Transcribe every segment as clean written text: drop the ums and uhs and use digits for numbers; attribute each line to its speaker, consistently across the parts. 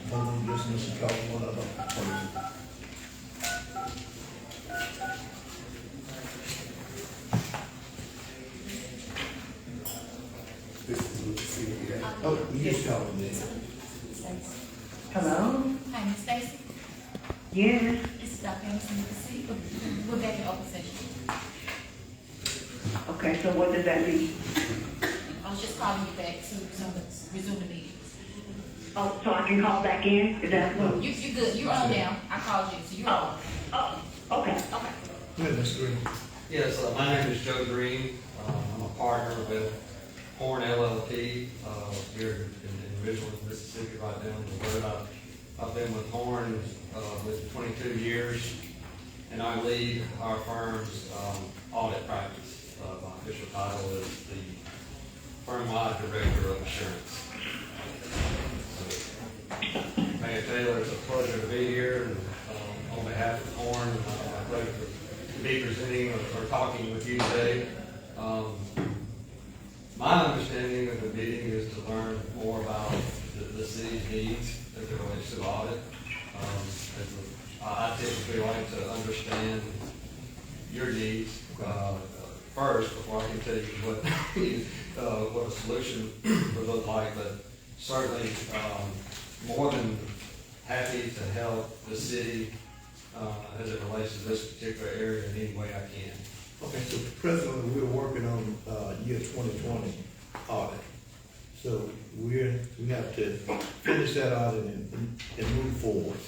Speaker 1: Hold on, just listen to one of them. This is what you see here. Oh, you just call me.
Speaker 2: Hello?
Speaker 3: Hi, Ms. Stacy.
Speaker 2: Yes.
Speaker 3: This is Dr. Anderson with the city. We're back in open session.
Speaker 2: Okay, so what does that mean?
Speaker 3: I was just calling you back to resume the meeting.
Speaker 2: Oh, so I can call back in? Is that what?
Speaker 3: You're good. You're on now. I called you, so you're on.
Speaker 2: Oh, okay.
Speaker 3: Okay.
Speaker 1: Go ahead, Mr. Green.
Speaker 4: Yes, my name is Joe Green. I'm a partner with Horn LLP here in Ridgeland, Mississippi, right down the road. I've been with Horn with 22 years, and I lead our firm's audit practice. My official title is the firm-wide director of assurance. Mayor Taylor, it's a pleasure to be here, and on behalf of Horn, I'm glad to be presenting or talking with you today. My understanding of the meeting is to learn more about the city's needs as it relates to audit. I typically like to understand your needs first before I can tell you what a solution would look like. But certainly, more than happy to help the city as it relates to this particular area in any way I can.
Speaker 1: Okay, so presently, we're working on, year 2020 audit. So we have to finish that audit and move forward.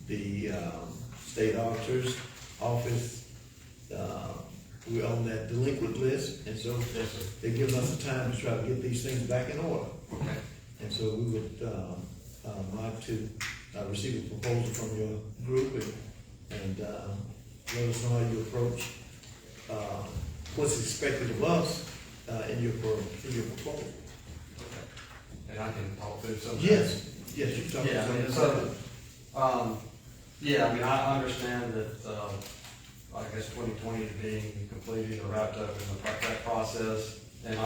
Speaker 1: The state auditor's office, we're on that delinquent list, and so they're giving us the time to try to get these things back in order.
Speaker 4: Okay.
Speaker 1: And so we would, like to, receive a proposal from your group and let us know how you approach, what's expected of us, in your proposal.
Speaker 4: Okay. And I can talk through some.
Speaker 1: Yes, you talk
Speaker 4: Yeah,
Speaker 1: about
Speaker 4: so, yeah, I mean, I understand that, I guess 2020 is being completed or wrapped up in that process. And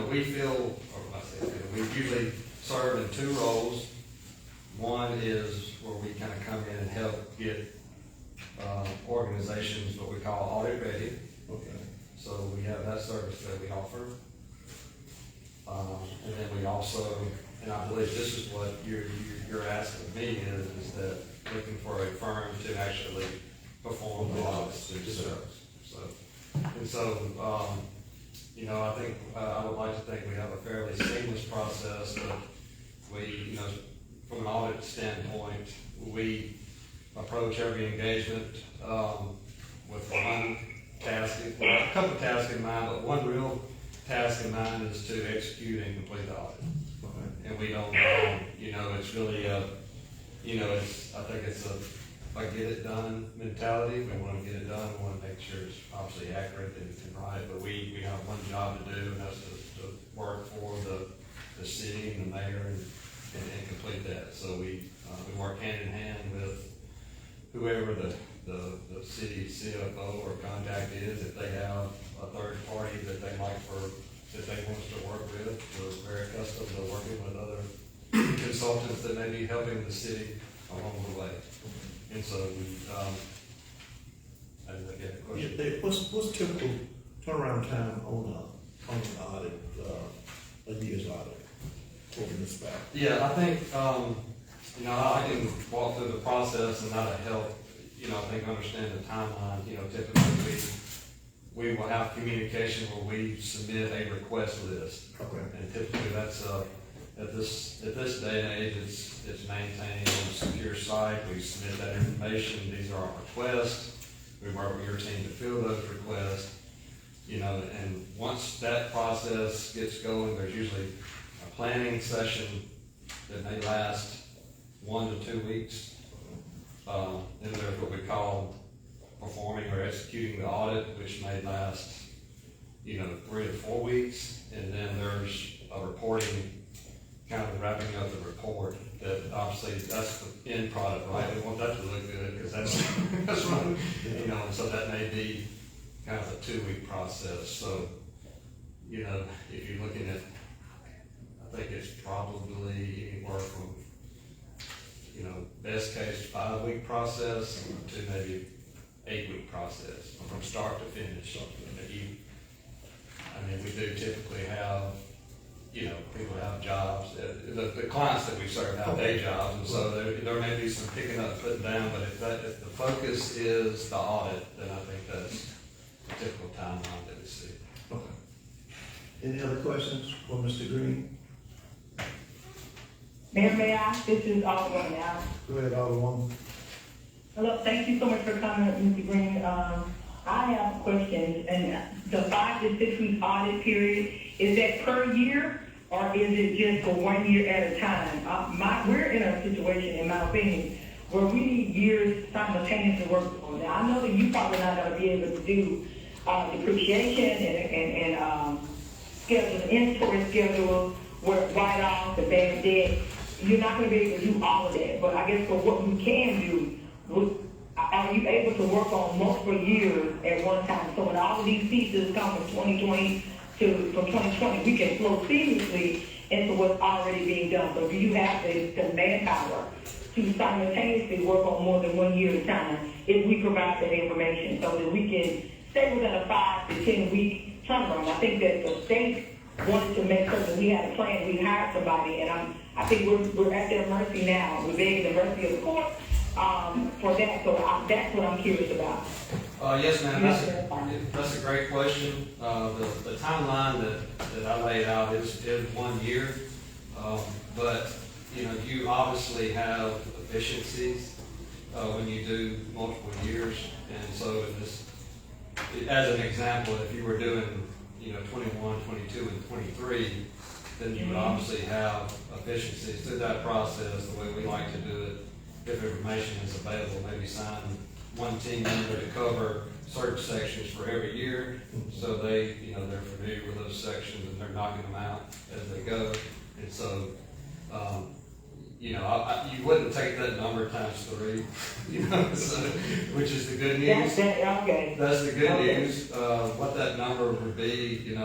Speaker 4: we feel, or I say, we usually serve in two roles. One is where we kind of come in and help get organizations, what we call audit ready.
Speaker 1: Okay.
Speaker 4: So we have that service that we offer. And then we also, and I believe this is what you're asking me is that looking for a firm to actually perform the audits themselves. So, I think, I would like to think we have a fairly seamless process, but we, from an audit standpoint, we approach every engagement with one task, well, a couple of tasks in mind, but one real task in mind is to execute and complete the audit.
Speaker 1: Okay.
Speaker 4: And we don't, it's really I think it's a get it done mentality. We want to get it done. We want to make sure it's obviously accurate and right, but we have one job to do, and that's to work for the city and the mayor and complete that. So we work hand in hand with whoever the city CFO or contact is. If they have a third party that they want us to work with, we're very accustomed to working with other consultants that may be helping the city along the way. And so I didn't get the question.
Speaker 1: Yeah, what's typical turnaround time on an audit, a year's audit for the municipality?
Speaker 4: Yeah, I think, I can walk through the process and that'll help, I think understand the timeline. Typically we will have communication where we submit a request list.
Speaker 1: Okay.
Speaker 4: And typically that's, at this day and age, it's maintained on a secure site. We submit that information. These are our requests. We work with your team to fill those requests. And once that process gets going, there's usually a planning session that may last 1 to 2 weeks. Then there's what we call performing or executing the audit, which may last, 3 to 4 weeks. And then there's a reporting, kind of wrapping up the report. That obviously that's the end product, right? We want that to look good because that's right. So that may be kind of a 2-week process. So, if you're looking at, I think it's probably anywhere from, best case 5-week process to maybe 8-week process from start to finish. We do typically have, people have jobs, the clients that we serve have day jobs, and so there may be some picking up, putting down, but if the focus is the audit, then I think that's a typical timeline that we see.
Speaker 1: Okay. Any other questions for Mr. Green?
Speaker 2: Mayor, may I? This is Alderman now.
Speaker 1: Go ahead, Alderwoman.
Speaker 2: Hello, thank you so much for coming, Mr. Green. I have questions, and the 5 to 6 week audit period, is that per year, or is it just for 1 year at a time? We're in a situation, in my opinion, where we need years simultaneously to work on. Now, I know that you probably not gonna be able to do depreciation and schedule, inventory schedule, work write-offs, the bad debt. You're not gonna be able to do all of that, but I guess for what you can do, are you able to work on multiple years at one time? So when all of these pieces come from 2020 from 2020, we can flow seamlessly into what's already being done. So do you have the manpower to simultaneously work on more than 1 year at a time if we provide that information so that we can stay within a 5 to 10 week turnaround? I think that the state wanted to make sure that we had a plan, we hired somebody, and I think we're at their mercy now. We're begging the mercy of the court for that, so that's what I'm curious about.
Speaker 4: Yes, ma'am, that's a great question. The timeline that I laid out is 1 year, but you obviously have efficiencies when you do multiple years, and so as an example, if you were doing 21, 22, and 23, then you would obviously have efficiencies through that process. The way we like to do it, if information is available, maybe sign one team member to cover certain sections for every year, so they're familiar with those sections and they're knocking them out as they go. And so, you wouldn't take that number times 3, which is the good news.
Speaker 2: Okay.
Speaker 4: That's the good news. What that number would be,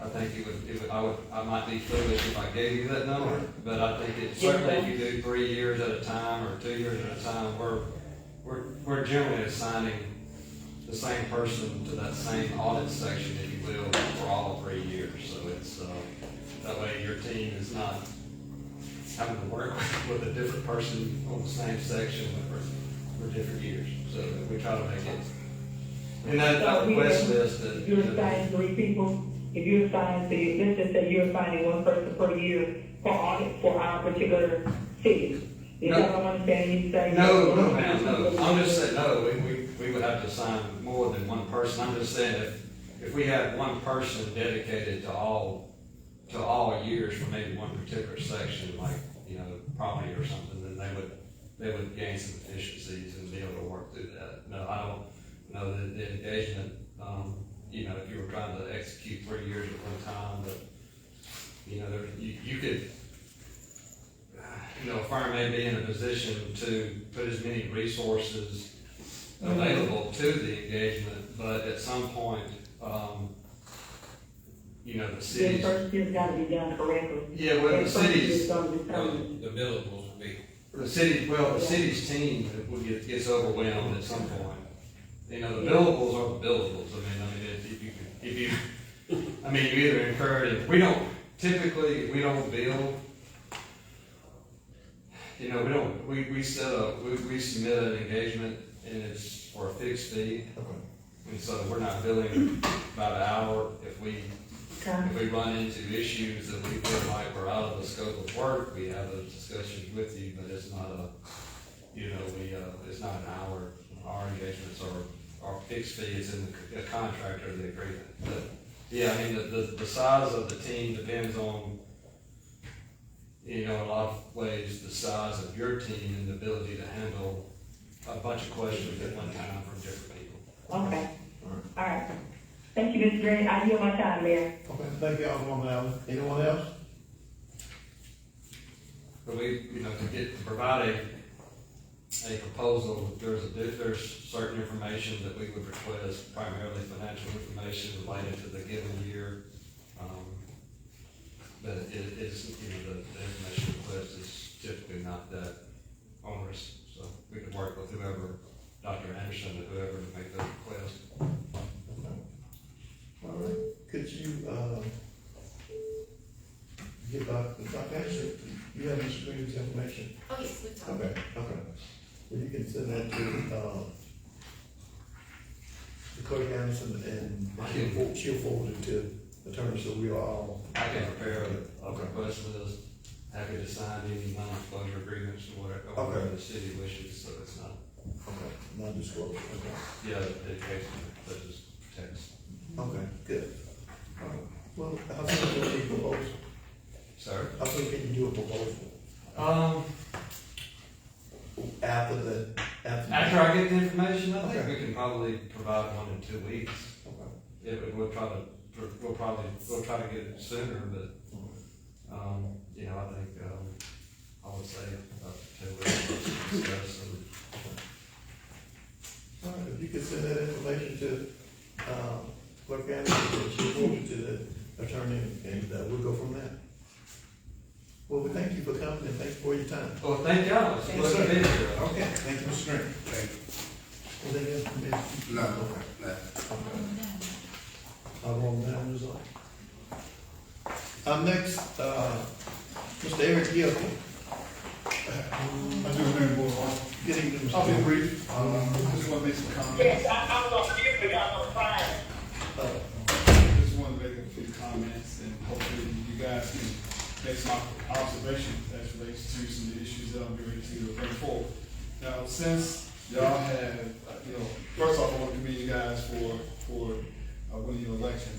Speaker 4: I think I might be foolish if I gave you that number, but I think certainly if you do 3 years at a time or 2 years at a time, we're generally assigning the same person to that same audit section, if you will, for all 3 years. So it's, that way your team is not having to work with a different person on the same section for different years. So we try to make it. And that request list that
Speaker 2: you're assigning 3 people. If you're assigning, let's just say you're assigning 1 person per year for audit for our particular city. Is that what I'm understanding you say?
Speaker 4: No, ma'am, no. I'm just saying, no, we would have to assign more than 1 person. I'm just saying if we had 1 person dedicated to all years for maybe one particular section, like, property or something, then they would gain some efficiencies and be able to work through that. No, I don't know that the engagement, if you were trying to execute 3 years at one time, but, you could, a firm may be in a position to put as many resources available to the engagement, but at some point, the cities.
Speaker 2: The first year's got to be done correctly.
Speaker 4: Yeah, well, the cities.
Speaker 5: The billables will be.
Speaker 4: The city's team gets overwhelmed at some point. The billables are the billables. You either incur it. We don't bill. We submit an engagement and it's for a fixed fee.
Speaker 1: Okay.
Speaker 4: And so we're not billing about an hour. If we run into issues that we feel like we're out of the scope of work, we have those discussions with you, but it's not it's not an hour. Our engagements are fixed fee. It's in the contract or the agreement. But yeah, the size of the team depends on, in a lot of ways, the size of your team and the ability to handle a bunch of questions at one time from different people.
Speaker 2: Okay. All right. Thank you, Mr. Green. I yield my time, Mayor.
Speaker 1: Okay, thank you, Alderwoman Allen. Anyone else?
Speaker 4: But to provide a proposal, there's certain information that we would request, primarily financial information related to the given year. But it is, the information request is typically not that onerous, so we could work with whoever, Dr. Anderson or whoever to make those requests.
Speaker 1: All right, could you, get Dr. Ashley, you have Mr. Green's information?
Speaker 3: Oh, yes, we've talked.
Speaker 1: Okay. Well, you can send that to, the clerk Anderson, and she'll forward it to attorney, so we are all.
Speaker 4: I can prepare a request list, happy to sign any non-disclosure agreements or whatever the city wishes, so it's not,
Speaker 1: Okay, non-disclosure, okay.
Speaker 4: yeah, education, such as text.
Speaker 1: Okay, good. All right. Well, how soon can you do a proposal?
Speaker 4: Sir?
Speaker 1: How soon can you do a proposal? After
Speaker 4: After I get the information, I think
Speaker 1: Okay.
Speaker 4: we can probably provide one in 2 weeks.
Speaker 1: Okay.
Speaker 4: We'll try to get it sooner, but, I think, I would say about 2 weeks to discuss and
Speaker 1: All right, if you could send that information to, clerk Anderson, and she'll forward it to the attorney, and, we'll go from there. Well, we thank you for coming, and thank you for your time.
Speaker 4: Well, thank y'all. It's a pleasure to be here.
Speaker 1: Okay, thank you, Mr. Green.
Speaker 6: Thank
Speaker 1: Anything else, Ms.?
Speaker 6: you. No,
Speaker 1: Okay.
Speaker 6: no.
Speaker 1: Okay. I'll roll down the result. Next, Mr. Eric Gilpin.
Speaker 7: I do remember,
Speaker 1: Good evening, Mr.
Speaker 7: I'll be
Speaker 1: Gilpin.
Speaker 7: brief, just want to make some comments.
Speaker 2: Yes, I was on mute, but I'm on fire.
Speaker 7: Just want to make a few comments, and hopefully you guys can make some observations as relates to some of the issues that I'm ready to bring forward. Now, since y'all have, first off, I want to commend you guys for winning your election.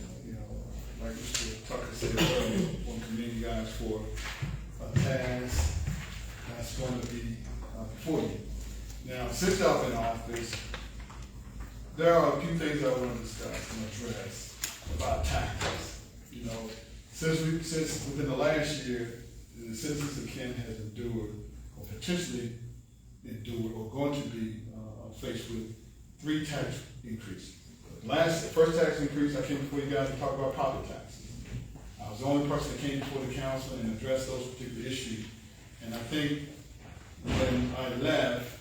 Speaker 7: Like Mr. Tucker said earlier, I want to commend you guys for a task that's going to be before you. Now, since y'all been in office, there are a few things I want to discuss and address about taxes. Since within the last year, the citizens of Canton has endured, or potentially endured, or going to be faced with 3 tax increases. The first tax increase, I came before you guys to talk about property taxes. I was the only person that came before the council and addressed those particular issues. And I think when I left,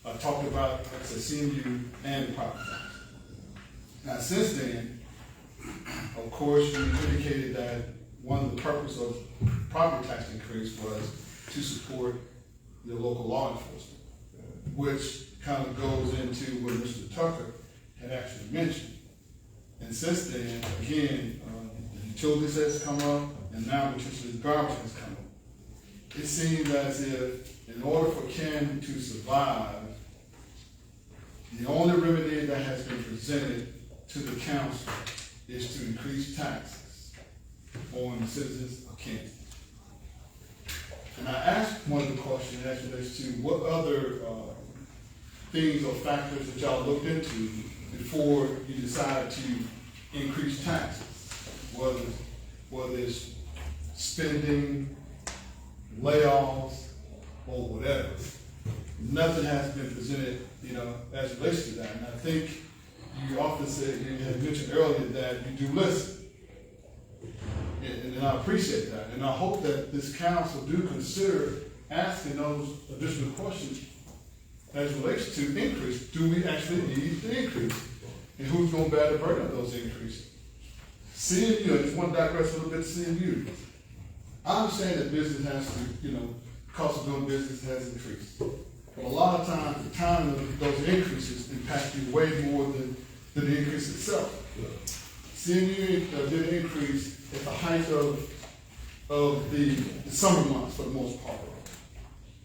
Speaker 7: I talked about, like I said, CMU and property tax. Now, since then, of course, you indicated that one of the purposes of property tax increase was to support the local law enforcement, which kind of goes into what Mr. Tucker had actually mentioned. And since then, again, the utilities has come up, and now potentially the garbage has come up. It seems as if in order for Canton to survive, the only remedy that has been presented to the council is to increase taxes on the citizens of Canton. And I asked one of the questions as relates to what other things or factors that y'all looked into before you decided to increase taxes, whether it's spending, layoffs, or whatever. Nothing has been presented, as it relates to that. And I think you often said, you had mentioned earlier that you do listen. And I appreciate that. And I hope that this council do consider asking those additional questions as it relates to increase. Do we actually need the increase? And who's going to bear the burden of those increases? CMU, I just want to digress a little bit to CMU. I understand that business has to, cost of doing business has increased. But a lot of times, the timing of those increases impact you way more than the increase itself. CMU did an increase at the height of the summer months for the most part.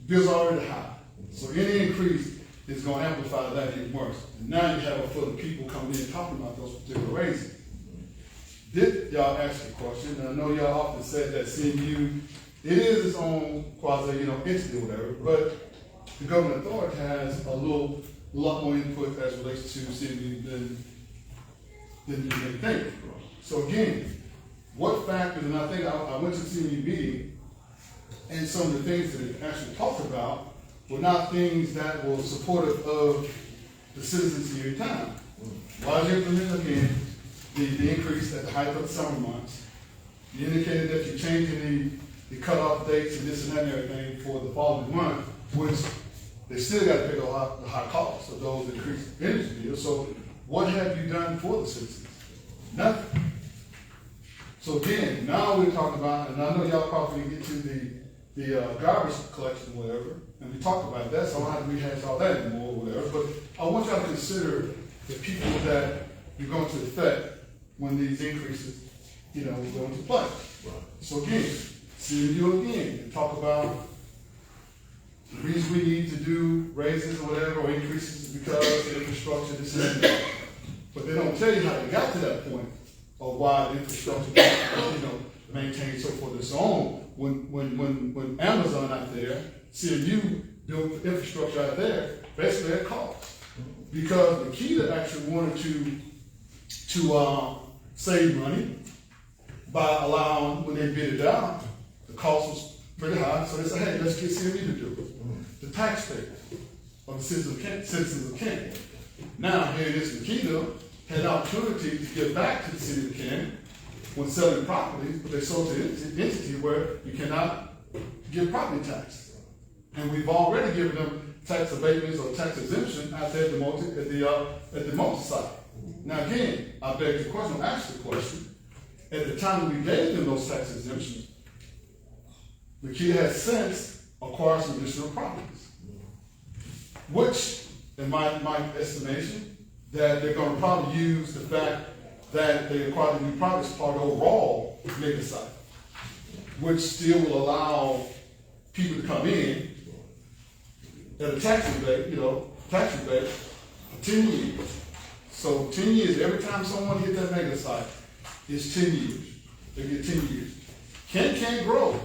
Speaker 7: Bills are already high. So any increase is going to amplify that even worse. And now you have a flood of people coming in talking about those particular raises. Did y'all ask the question? And I know y'all often said that CMU, it is its own quasi, entity or whatever, but the government authority has a lot more input as it relates to CMU than you may think. So again, what factors, and I think I went to the CMU meeting, and some of the things that it actually talked about were not things that were supportive of the citizens here in town. Why did you implement again the increase at the height of the summer months? You indicated that you're changing the cutoff dates and this and that and everything for the following month, which they still got to pay the high cost of those increased energy bills. So what have you done for the citizens? Nothing. So again, now we're talking about, and I know y'all probably get to the garbage collection or whatever, and we talked about that, so I don't have to rehash all that anymore or whatever, but I want y'all to consider the people that you're going to affect when these increases, go into play.
Speaker 1: Right.
Speaker 7: So again, see you again, and talk about the reason we need to do raises or whatever, or increases because of infrastructure, this and that. But they don't tell you how they got to that point, or why the infrastructure, maintained so forth and so on. When Amazon out there, CMU built infrastructure out there, basically at cost. Because the key that actually wanted to save money by allowing, when they bid it out, the cost was pretty high, so they said, hey, let's get CMU to do it. The taxpayers of the citizens of Canton. Now, here it is, Makita had an opportunity to give back to the city of Canton when selling properties, but they sold to an entity where you cannot give property tax. And we've already given them tax abatements or tax exemption out there at the multi-site. Now again, I beg the question, ask the question, at the time we gave them those tax exemptions, the kid has since acquired some additional properties. Which, in my estimation, that they're going to probably use the fact that they acquired the new properties part of the overall mega site, which still will allow people to come in at a tax rebate, for 10 years. So 10 years, every time someone hits that mega site, it's 10 years. They get 10 years. Can't grow.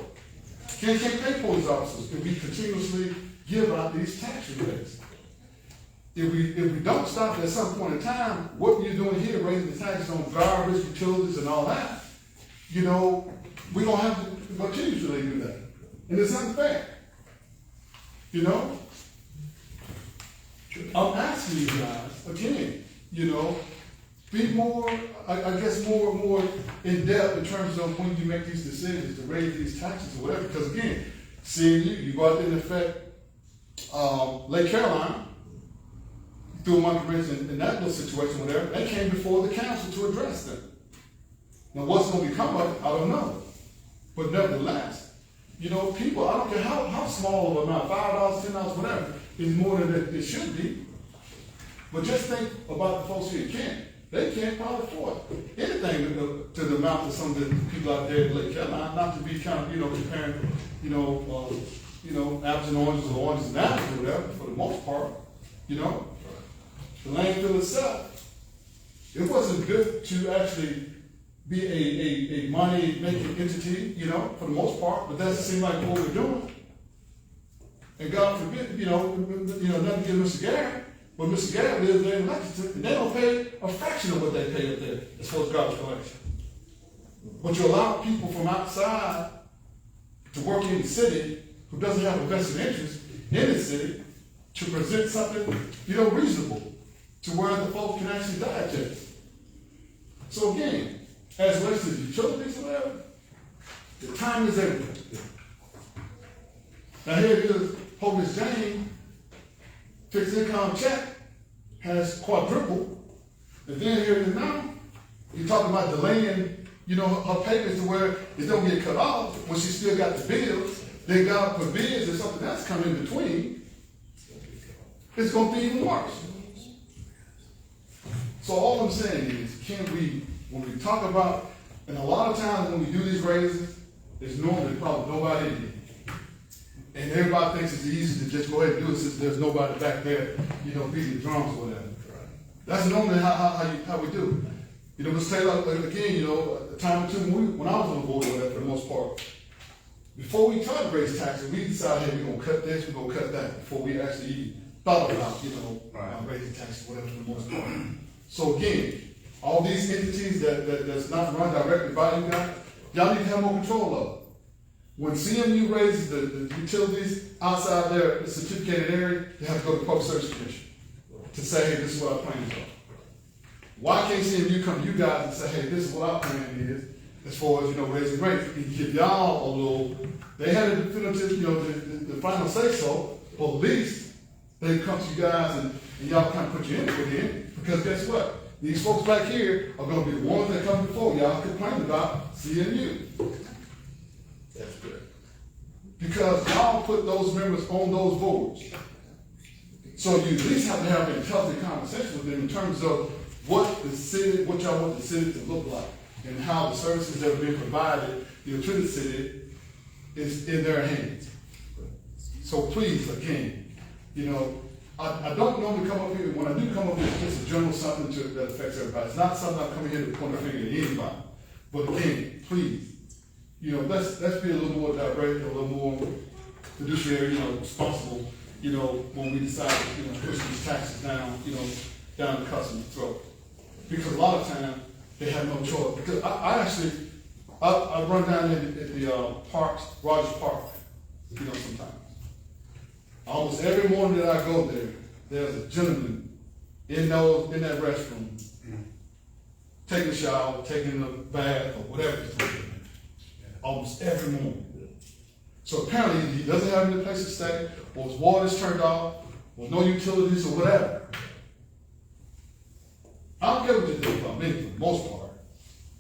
Speaker 7: Can't pay police officers if we continuously give out these tax rebates. If we don't stop at some point in time, what we're doing here, raising the taxes on garbage, utilities, and all that, we're gonna have to continuously do that. And it's unfair. I'm asking you guys, again, be more, I guess more in depth in terms of when you make these decisions to raise these taxes or whatever. Because again, seeing you go out there and affect Lake Carolina, through Monkey Ridge and that little situation, whatever, they came before the council to address them. Now what's going to become of it, I don't know. But nevertheless, people, I don't care how small of an amount, $5, $10, whatever, is more than it should be. But just think about the folks here in Canton. They can't probably afford anything to the amount of some of the people out there in Lake Carolina, not to be kind of, comparing, apples and oranges or oranges and apples or whatever, for the most part, The landfill itself, it wasn't good to actually be a money-making entity, for the most part, but that doesn't seem like what we're doing. And God forbid, nothing against Mr. Garrett, but Mr. Garrett lives there in Lexington, and they don't pay a fraction of what they pay up there as far as garbage collection. But you allow people from outside to work in the city who doesn't have a vested interest in the city to present something, reasonable to where the folks can actually digest. So again, as relates to the utilities or whatever, the time is everything. Now here it is, Hogan's Jane, fixed income check has quadrupled, and then here it is now, you're talking about delaying, her payments to where it don't get cut off when she still got the bills. They got for bids and something else coming in between. It's going to be even worse. So all I'm saying is, when we talk about, and a lot of times when we do these raises, there's normally probably nobody in here. And everybody thinks it's easy to just go ahead and do it since there's nobody back there, beating the drums or whatever. That's normally how we do it. Ms. Taylor, again, a time or two when I was on the board or whatever, for the most part, before we tried to raise taxes, we decided, hey, we're going to cut this, we're going to cut that, before we actually even thought about, raising taxes or whatever for the most part. So again, all these entities that's not run directly by you guys, y'all need to have more control of it. When CMU raises the utilities outside their certificated area, they have to go to the Public Service Commission to say, hey, this is what our plans are. Why can't CMU come to you guys and say, hey, this is what our plan is, as far as, you know, raising rates. And give y'all a little, they had a definitive, you know, the final say so, but at least they come to you guys and y'all kind of put your input in, because guess what? These folks back here are gonna be the ones that come before y'all complain about CNU.
Speaker 1: That's good.
Speaker 7: Because y'all put those members on those boards. So you at least have to have an intelligent conversation with them in terms of what the city, what y'all want the city to look like, and how the services that are being provided, you know, to the city is in their hands. So please, again, you know, I don't normally come up here, when I do come up here, it's just a general something that affects everybody. It's not something I'm coming here to point a finger at anybody. But again, please, you know, let's be a little more direct, a little more fiduciary, you know, responsible, you know, when we decide, you know, push these taxes down, you know, down the customer's throat. Because a lot of times, they have no choice. Because I run down at the parks, Rogers Park, you know, sometimes. Almost every morning that I go there, there's a gentleman in that restroom, taking a shower, taking a bath, or whatever he's doing. Almost every morning. So apparently he doesn't have any place to stay, or his water's turned off, or no utilities, or whatever. I don't care what you think about me, for the most part.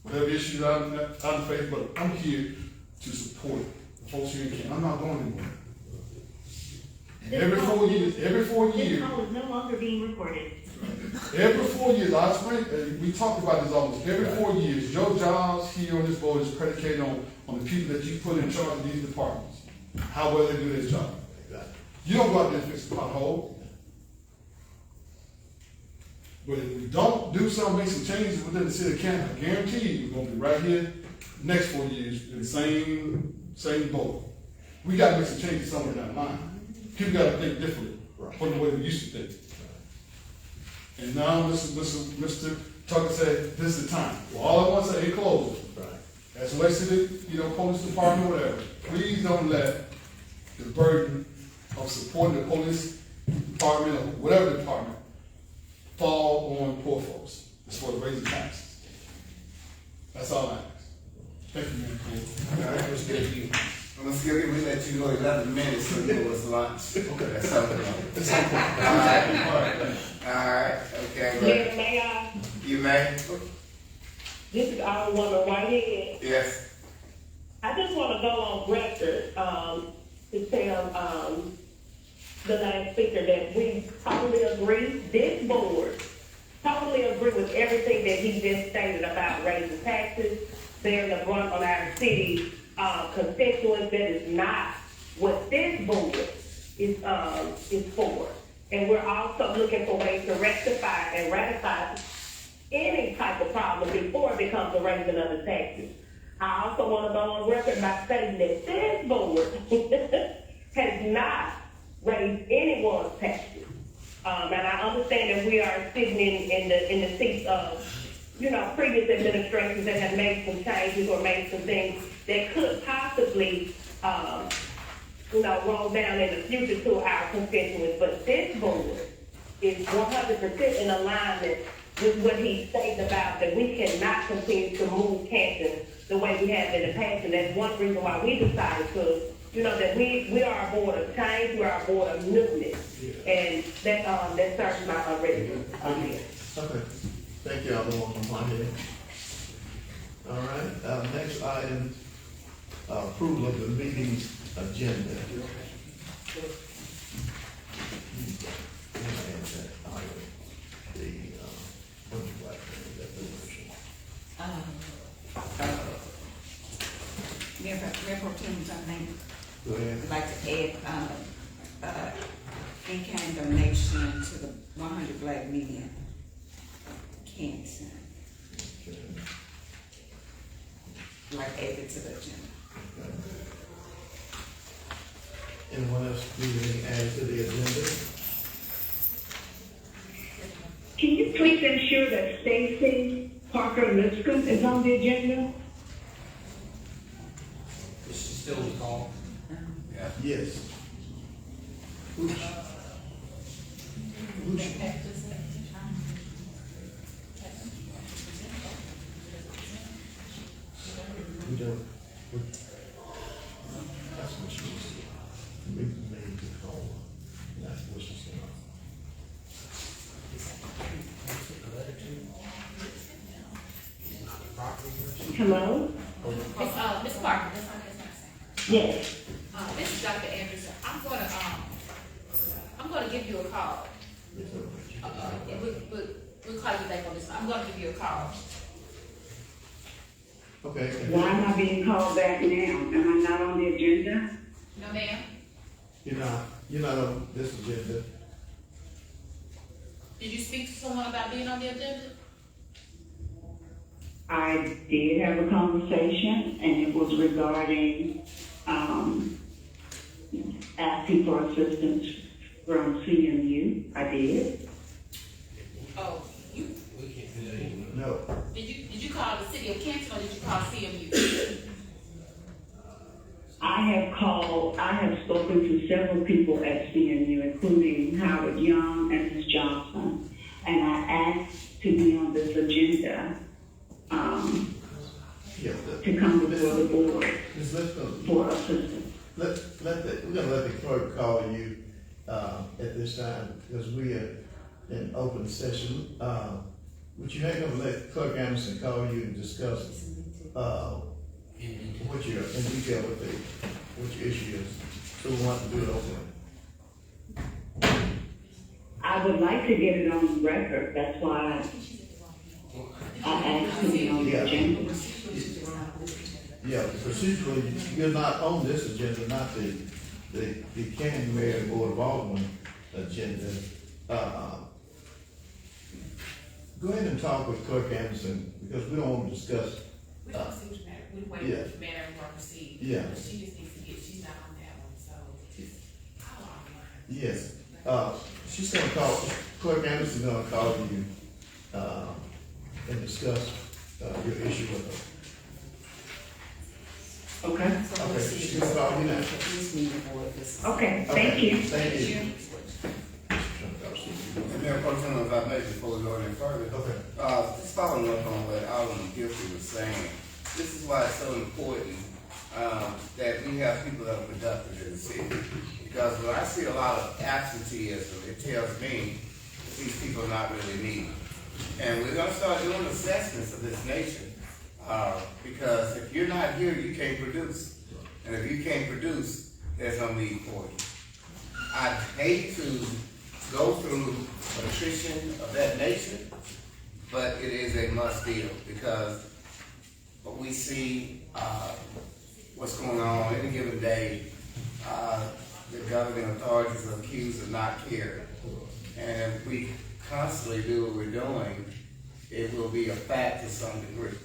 Speaker 7: Whatever issues I'm facing, but I'm here to support the folks here in Canton. I'm not going anywhere. And every 4 years,
Speaker 6: This call is no longer being recorded.
Speaker 7: every 4 years, I explained, we talked about this almost every 4 years, your jobs here on this board is predicated on the people that you put in charge of these departments, how well they do their job.
Speaker 1: Exactly.
Speaker 7: You don't go out there and fix the pothole. But if we don't do something, make some changes within the city of Canton, I guarantee you, we're gonna be right here next 4 years in the same boat. We gotta make some changes somewhere down the line. People gotta think differently from the way we used to think. And now, Mr. Tucker said, this is the time. Well, all I want to say in closing,
Speaker 1: Right.
Speaker 7: as a city, you know, police department, whatever, please don't let the burden of supporting the police department or whatever department fall on poor folks as far as raising taxes. That's all I ask. Thank you, man.
Speaker 8: All right, let's get you. I'm gonna skip it, we let you go 11 minutes, so you know it's lunch. Okay. That's all. All right, okay,
Speaker 2: Mayor,
Speaker 8: great.
Speaker 2: may I?
Speaker 8: You may?
Speaker 2: This is our woman right here.
Speaker 8: Yes.
Speaker 2: I just want to go on record, to tell, the last speaker that we totally agree, this board totally agree with everything that he just stated about raising taxes, bearing the brunt on our city, constituents. That is not what this board is for. And we're also looking for ways to rectify and ratify any type of problem before it becomes a raising of the taxes. I also want to go on record by stating that this board has not raised anyone's taxes. And I understand that we are sitting in the seats of, you know, previous administrations that have made some changes or made some things that could possibly, roll down in the future to our constituents. But this board is 100% in alignment with what he stated about that we cannot continue to move Canton the way we have in the past. And that's one reason why we decided to, that we are a board of change, we are a board of newness. Yeah. And that serves my original.
Speaker 1: Okay. Thank you, Alderman. All right, next item, approval of the meeting's agenda.
Speaker 9: Mayor Pro Tem, I think,
Speaker 1: Go ahead.
Speaker 9: I'd like to add, in-kind donation to the 100 Black Median Canton. Like add it to the agenda.
Speaker 1: Anyone else need anything added to the agenda?
Speaker 6: Can you please ensure that Stacy Parker Lipscomb is on the agenda?
Speaker 5: Is she still on the call?
Speaker 8: Yeah.
Speaker 1: Yes.
Speaker 6: Hello?
Speaker 3: Ms. Parker, that's not saying.
Speaker 6: Yes.
Speaker 3: This is Dr. Anderson. I'm gonna give you a call. We'll call you back on this. I'm gonna give you a call.
Speaker 1: Okay.
Speaker 6: Why am I being called back now? Am I not on the agenda?
Speaker 3: No, ma'am?
Speaker 1: You're not on this agenda.
Speaker 3: Did you speak to someone about being on the agenda?
Speaker 6: I did have a conversation, and it was regarding, asking for assistance from CMU. I did.
Speaker 3: Oh,
Speaker 5: We can't do that anymore.
Speaker 1: No.
Speaker 3: did you call the city of Canton or did you call CMU?
Speaker 6: I have spoken to several people at CMU, including Howard Young and Ms. Johnson, and I asked to be on this agenda,
Speaker 1: Yeah.
Speaker 6: to come before the board
Speaker 1: Just let's go.
Speaker 6: for assistance.
Speaker 1: We're gonna let the clerk call you, at this time, because we are in open session. Would you hang up and let Clerk Anderson call you and discuss, what your, in detail what your issue is? So we want to do it openly.
Speaker 6: I would like to get it on record, that's why I asked to be on the
Speaker 1: Yeah.
Speaker 6: agenda.
Speaker 1: Yeah, procedurally, you're not on this agenda, not the Canton Mayor Board of Alderman agenda. Go ahead and talk with Clerk Anderson, because we don't want to discuss,
Speaker 3: We don't see what matter. We wait
Speaker 1: Yeah.
Speaker 3: for the matter to proceed.
Speaker 1: Yeah.
Speaker 3: But she just needs to get, she's not on that one, so just call on her.
Speaker 1: yes. She's gonna call, Clerk Anderson's gonna call you, and discuss, your issue with her.
Speaker 6: Okay?
Speaker 1: Okay, she's gonna call you now.
Speaker 9: This meeting board is.
Speaker 6: Okay, thank you.
Speaker 1: Thank you.
Speaker 8: And Mayor Pro Tem, if I may, before we go any further.
Speaker 1: Okay.
Speaker 8: Just following up on what Alderman Gilford was saying, this is why it's so important, that we have people that are productive in the city. Because when I see a lot of absenteeism, it tells me that these people are not really needed. And we're gonna start doing assessments of this nature, because if you're not here, you can't produce. And if you can't produce, there's no need for you. I'd hate to go through attrition of that nature, but it is a must deal, because we see, what's going on any given day. The governing authorities are accused of not caring. And if we constantly do what we're doing, it will be a fact to some degree.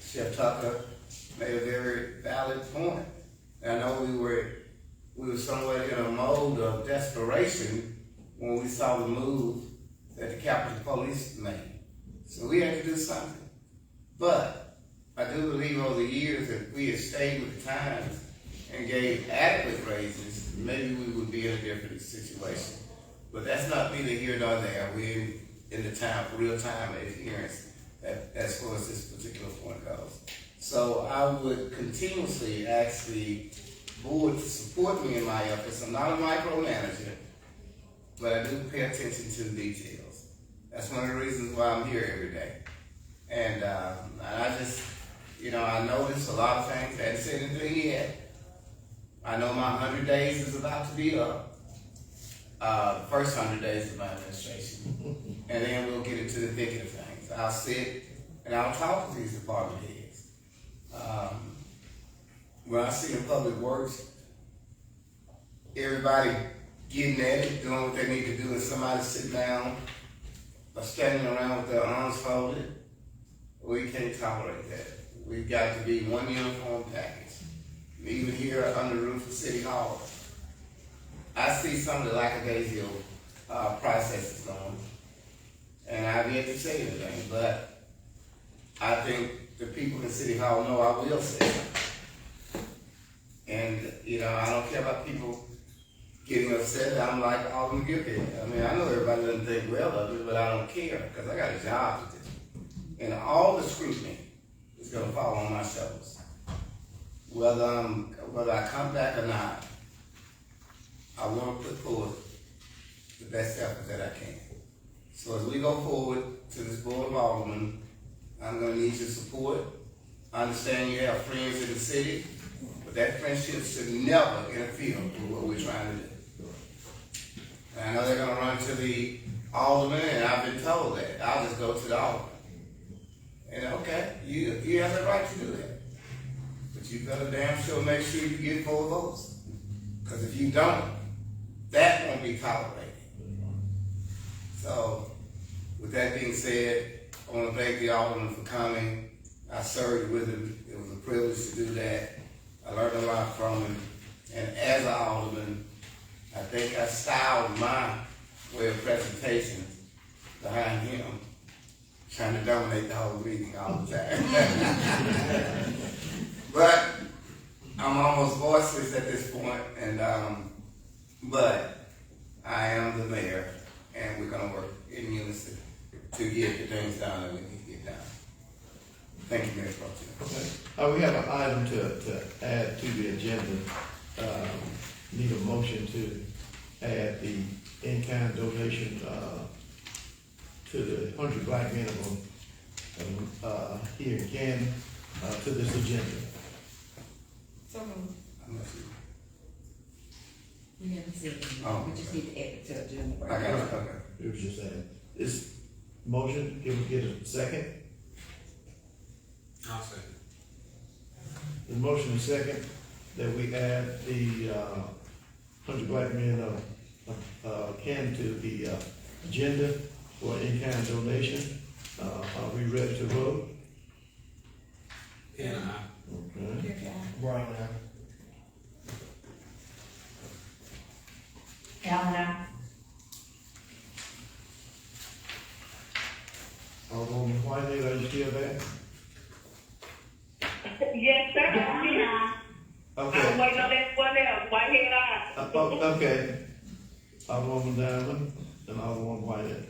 Speaker 8: Chef Tucker made a very valid point. And I know we were somewhat in a mode of desperation when we saw the move that the Capitol Police made. So we had to do something. But I do believe over the years, if we had stayed with the times and gave adequate raises, maybe we would be in a different situation. But that's not neither here nor there. We're in the time, real-time adherence as far as this particular point goes. So I would continuously ask the board to support me in my efforts. I'm not a micromanager, but I do pay attention to the details. That's one of the reasons why I'm here every day. And I just, I noticed a lot of things. I hadn't said anything yet. I know my 100 days is about to be up. First 100 days of my administration. And then we'll get into the thick of things. I'll sit and I'll talk to these department heads. When I see in public works, everybody getting at it, doing what they need to do, and somebody sitting down or standing around with their arms folded, we can't tolerate that. We've got to be one uniform package. Even here under the roof of City Hall, I see some of the lackadaisical processes going, and I've yet to say anything, but I think the people in City Hall know I will say something. And, I don't care about people getting upset. I'm like Alderman Gilford. I mean, I know everybody doesn't think well of it, but I don't care, because I got a job to do. And all the scrutiny is going to fall on my shoulders. Whether I come back or not, I want to put forth the best effort that I can. So as we go forward to this Board of Aldermen, I'm gonna need your support. I understand you have friends in the city, but that friendship should never interfere with what we're trying to do. And I know they're gonna run to the alderman, and I've been told that. I'll just go to the alderman. And okay, you have the right to do that. But you better damn sure make sure you get 4 votes. Because if you don't, that won't be tolerated. So, with that being said, I want to thank the alderman for coming. I served with him. It was a privilege to do that. I learned a lot from him. And as an alderman, I think I styled my way of presentation behind him, trying to dominate the whole meeting all the time. But I'm almost voiceless at this point, and but I am the mayor, and we're gonna work in unison to get the things done that we need to get done. Thank you, Mayor Pro Tem.
Speaker 1: Okay. We have an item to add to the agenda. Need a motion to add the in-kind donation, to the 100 Black men here in Canton, to this agenda.
Speaker 9: So moved.
Speaker 8: I'm not sure.
Speaker 9: We haven't said anything.
Speaker 8: Oh,
Speaker 9: We just need to add it to the agenda.
Speaker 8: I got it, okay.
Speaker 1: It was just that. This motion, can we get a second?
Speaker 5: I'll say.
Speaker 1: The motion is second that we add the 100 Black men can to the agenda for in-kind donation. Are we ready to vote?
Speaker 5: And
Speaker 1: Okay.
Speaker 9: Here, guy.
Speaker 5: Brian,
Speaker 2: Allen,
Speaker 1: Alderwoman Whitehead, are you still there?
Speaker 2: Yes, sir. I'm here.
Speaker 1: Okay.
Speaker 2: I'm waiting on that one else. Whitehead, aye.
Speaker 1: Okay. Alderwoman Diamond and Alderwoman Whitehead.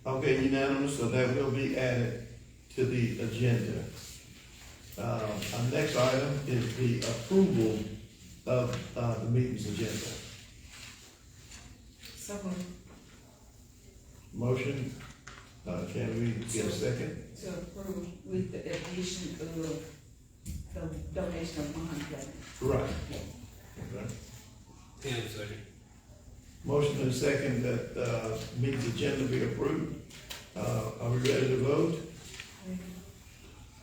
Speaker 1: Okay, unanimous, so that will be added to the agenda. Our next item is the approval of the meeting's agenda.
Speaker 9: So moved.
Speaker 1: Motion, can we get a second?
Speaker 9: To approve with the addition of the donation of 100.
Speaker 1: Right. Okay.
Speaker 5: 10 second.
Speaker 1: Motion and second that meeting's agenda be approved. Are we ready to vote?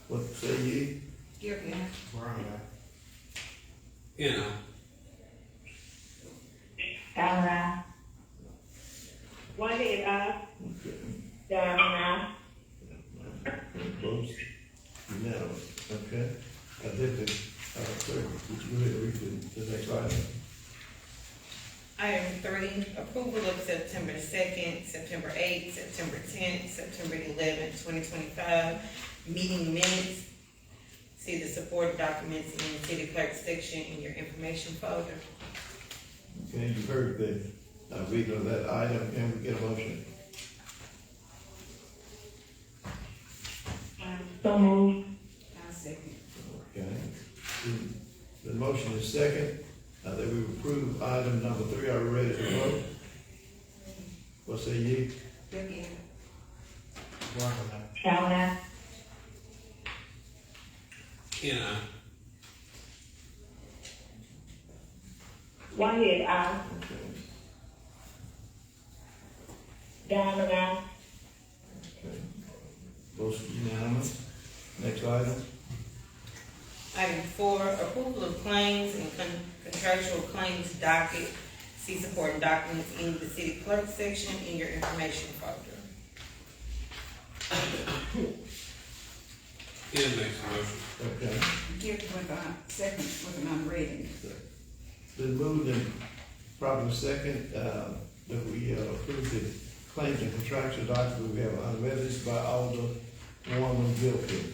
Speaker 1: What say ye?
Speaker 9: Here, guy.
Speaker 5: Brian, and
Speaker 2: Allen, aye. Whitehead, aye.
Speaker 1: Okay.
Speaker 2: Diamond, aye.
Speaker 1: Votes unanimous, okay? I did the, clerk, would you go ahead and read the next item?
Speaker 10: Item 3, approval of September 2nd, September 8th, September 10th, September 11th, 2025 meeting minutes. See the support documents in the city clerk section in your information folder.
Speaker 1: Okay, you heard the reading of that item, can we get a motion?
Speaker 2: So moved.
Speaker 9: I'll second.
Speaker 1: Okay. The motion is second, that we approve item number 3, are we ready to vote? What say ye?
Speaker 9: Here, guy.
Speaker 5: Brian,
Speaker 2: Allen, aye.
Speaker 5: and
Speaker 2: Whitehead, aye.
Speaker 1: Okay.
Speaker 2: Diamond, aye.
Speaker 1: Okay. Votes unanimous. Next item?
Speaker 10: Item 4, approval of claims and contractual claims docket. See supporting documents in the city clerk section in your information folder.
Speaker 5: Ken makes a motion.
Speaker 1: Okay.
Speaker 9: Here with a second with an unread.
Speaker 1: Been moved and probably second, that we approve the claims and contractual documents. We have unread this by Alderwoman Gilpin.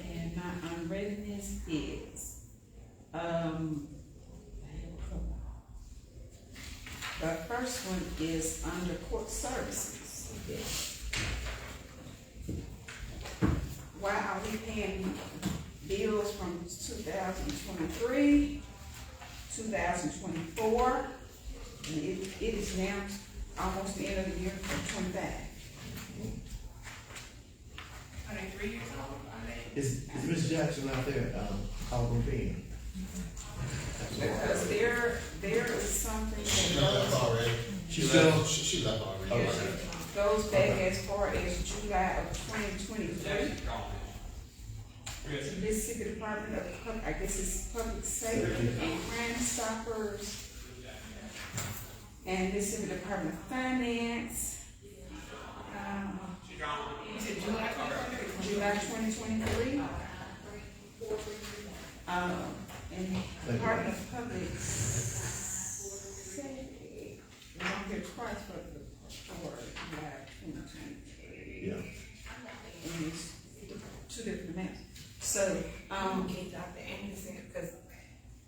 Speaker 9: And my unreadness is, the first one is under court services. Why are we paying bills from 2023, 2024, and it is now almost the end of the year for 25?
Speaker 3: Are they 3 years old? Are they?
Speaker 1: Is Ms. Jackson out there, Alvin Bean?
Speaker 9: Because there is something
Speaker 5: She
Speaker 9: that
Speaker 5: left already.
Speaker 1: She's still,
Speaker 5: She left already.
Speaker 1: okay.
Speaker 9: goes back as far as July of 2023. Mississippi Department of Public, I guess it's Public Safety and Crime Stoppers. And Mississippi Department of Finance.
Speaker 3: Is it July 23rd?
Speaker 9: July 2023. And Department of Public Safety, was on here twice for July 2023.
Speaker 1: Yeah.
Speaker 9: And it's two different amounts. So,
Speaker 10: Get Dr. Anderson, because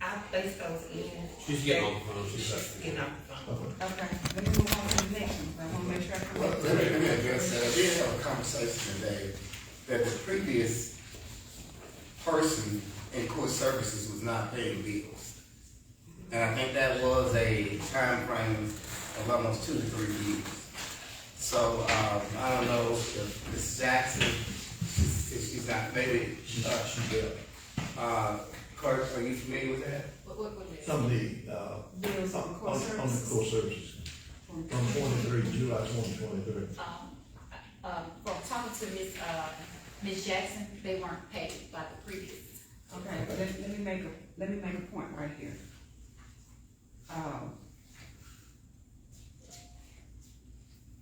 Speaker 10: I placed those in.
Speaker 5: She's getting on the phone. She's
Speaker 10: Getting off the phone.
Speaker 1: Okay.
Speaker 9: okay, let me move on to the next one. I want to make sure I come
Speaker 8: Well,
Speaker 9: up
Speaker 8: let me
Speaker 9: with
Speaker 8: address that. I did have a conversation today that the previous person in court services was not paying bills. And I think that was a time frame of almost 2 to 3 years. So, I don't know if Ms. Jackson, if she's not, maybe,
Speaker 1: She's
Speaker 8: Clerk, are you familiar with that?
Speaker 3: What is it?
Speaker 1: some of the,
Speaker 9: bills on court
Speaker 1: on the
Speaker 9: services.
Speaker 1: court services, from 23, July 2023.
Speaker 3: From talking to Ms. Jackson, they weren't paid by the previous.
Speaker 9: Okay, but let me make a point right here.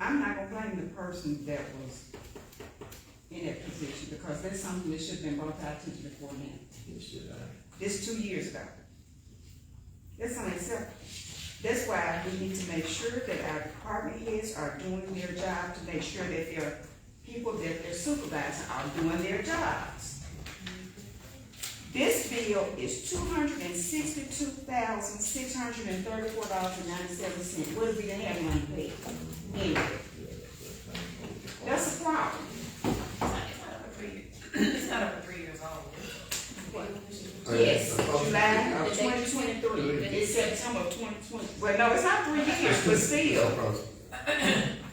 Speaker 9: I'm not gonna blame the person that was in that position, because that's something that should have been brought to our attention before now. This 2 years ago. That's unacceptable. That's why we need to make sure that our department heads are doing their job, to make sure that their people that they're supervising are doing their jobs. This bill is $262,634.97. What if we didn't have money paid? Anyway, that's a problem.
Speaker 3: It's not over 3 years. It's not over 3 years old.
Speaker 9: Yes, July of 2023, it's September of 2020. Well, no, it's not 3 years, but still,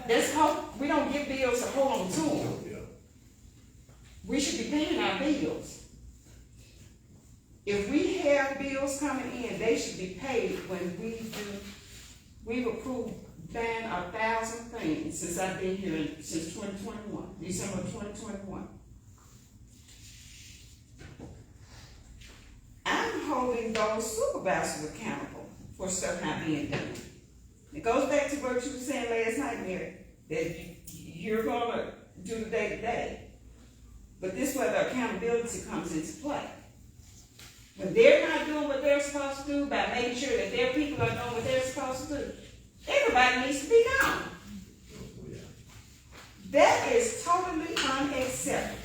Speaker 9: let's hope, we don't get bills to hold on to them.
Speaker 1: Yeah.
Speaker 9: We should be paying our bills. If we have bills coming in, they should be paid when we've approved buying 1,000 things since I've been here, since 2021, December 2021. I'm holding those supervisors accountable for stuff not being done. It goes back to what you were saying last night, Mary, that you're gonna do the day-to-day. But this is where the accountability comes into play. When they're not doing what they're supposed to do, by making sure that their people are doing what they're supposed to do, everybody needs to be gone. That is totally unacceptable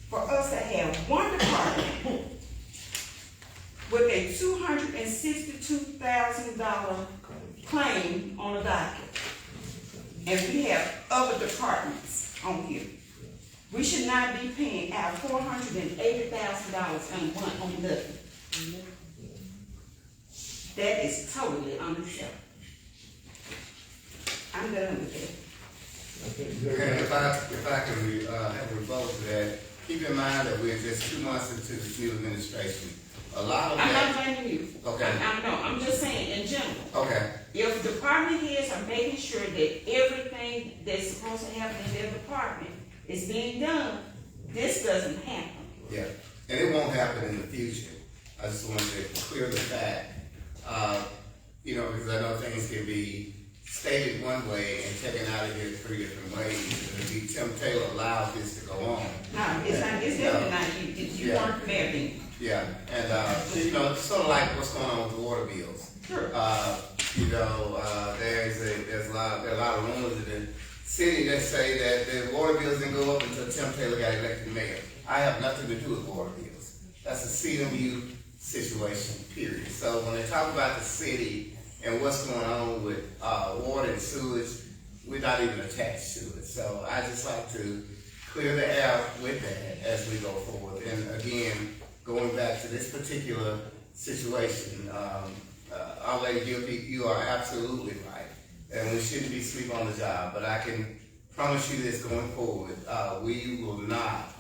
Speaker 9: for us to have one department with a $262,000 claim on the docket. And we have other departments on here. We should not be paying our $480,000 on nothing. That is totally unacceptable. I'm done with that.
Speaker 1: Okay,
Speaker 8: And if I can have a rebuttal to that, keep in mind that we're just 2 months into this new administration. A lot of
Speaker 9: I'm
Speaker 8: that.
Speaker 9: not blaming you.
Speaker 8: Okay.
Speaker 9: I'm just saying in general.
Speaker 8: Okay.
Speaker 9: If department heads are making sure that everything that's supposed to happen in their department is being done, this doesn't happen.
Speaker 8: Yeah, and it won't happen in the future. I just wanted to clear the fact, because I know things can be stated one way and taken out of here 3 different ways. And if Tim Taylor allowed this to go on.
Speaker 9: No, it's not, it's definitely not you. You
Speaker 8: Yeah.
Speaker 9: weren't there then.
Speaker 8: Yeah, and it's sort of like what's going on with the water bills.
Speaker 9: Sure.
Speaker 8: There are a lot of rumors in the city that say that the water bills didn't go up until Tim Taylor got elected mayor. I have nothing to do with water bills. That's a CMU situation, period. So when they talk about the city and what's going on with water and sewage, we're not even attached to it. So I just like to clear the air with that as we go forward. And again, going back to this particular situation, Our Lady Guilty, you are absolutely right. And we shouldn't be sleeping on the job. But I can promise you this going forward, we will not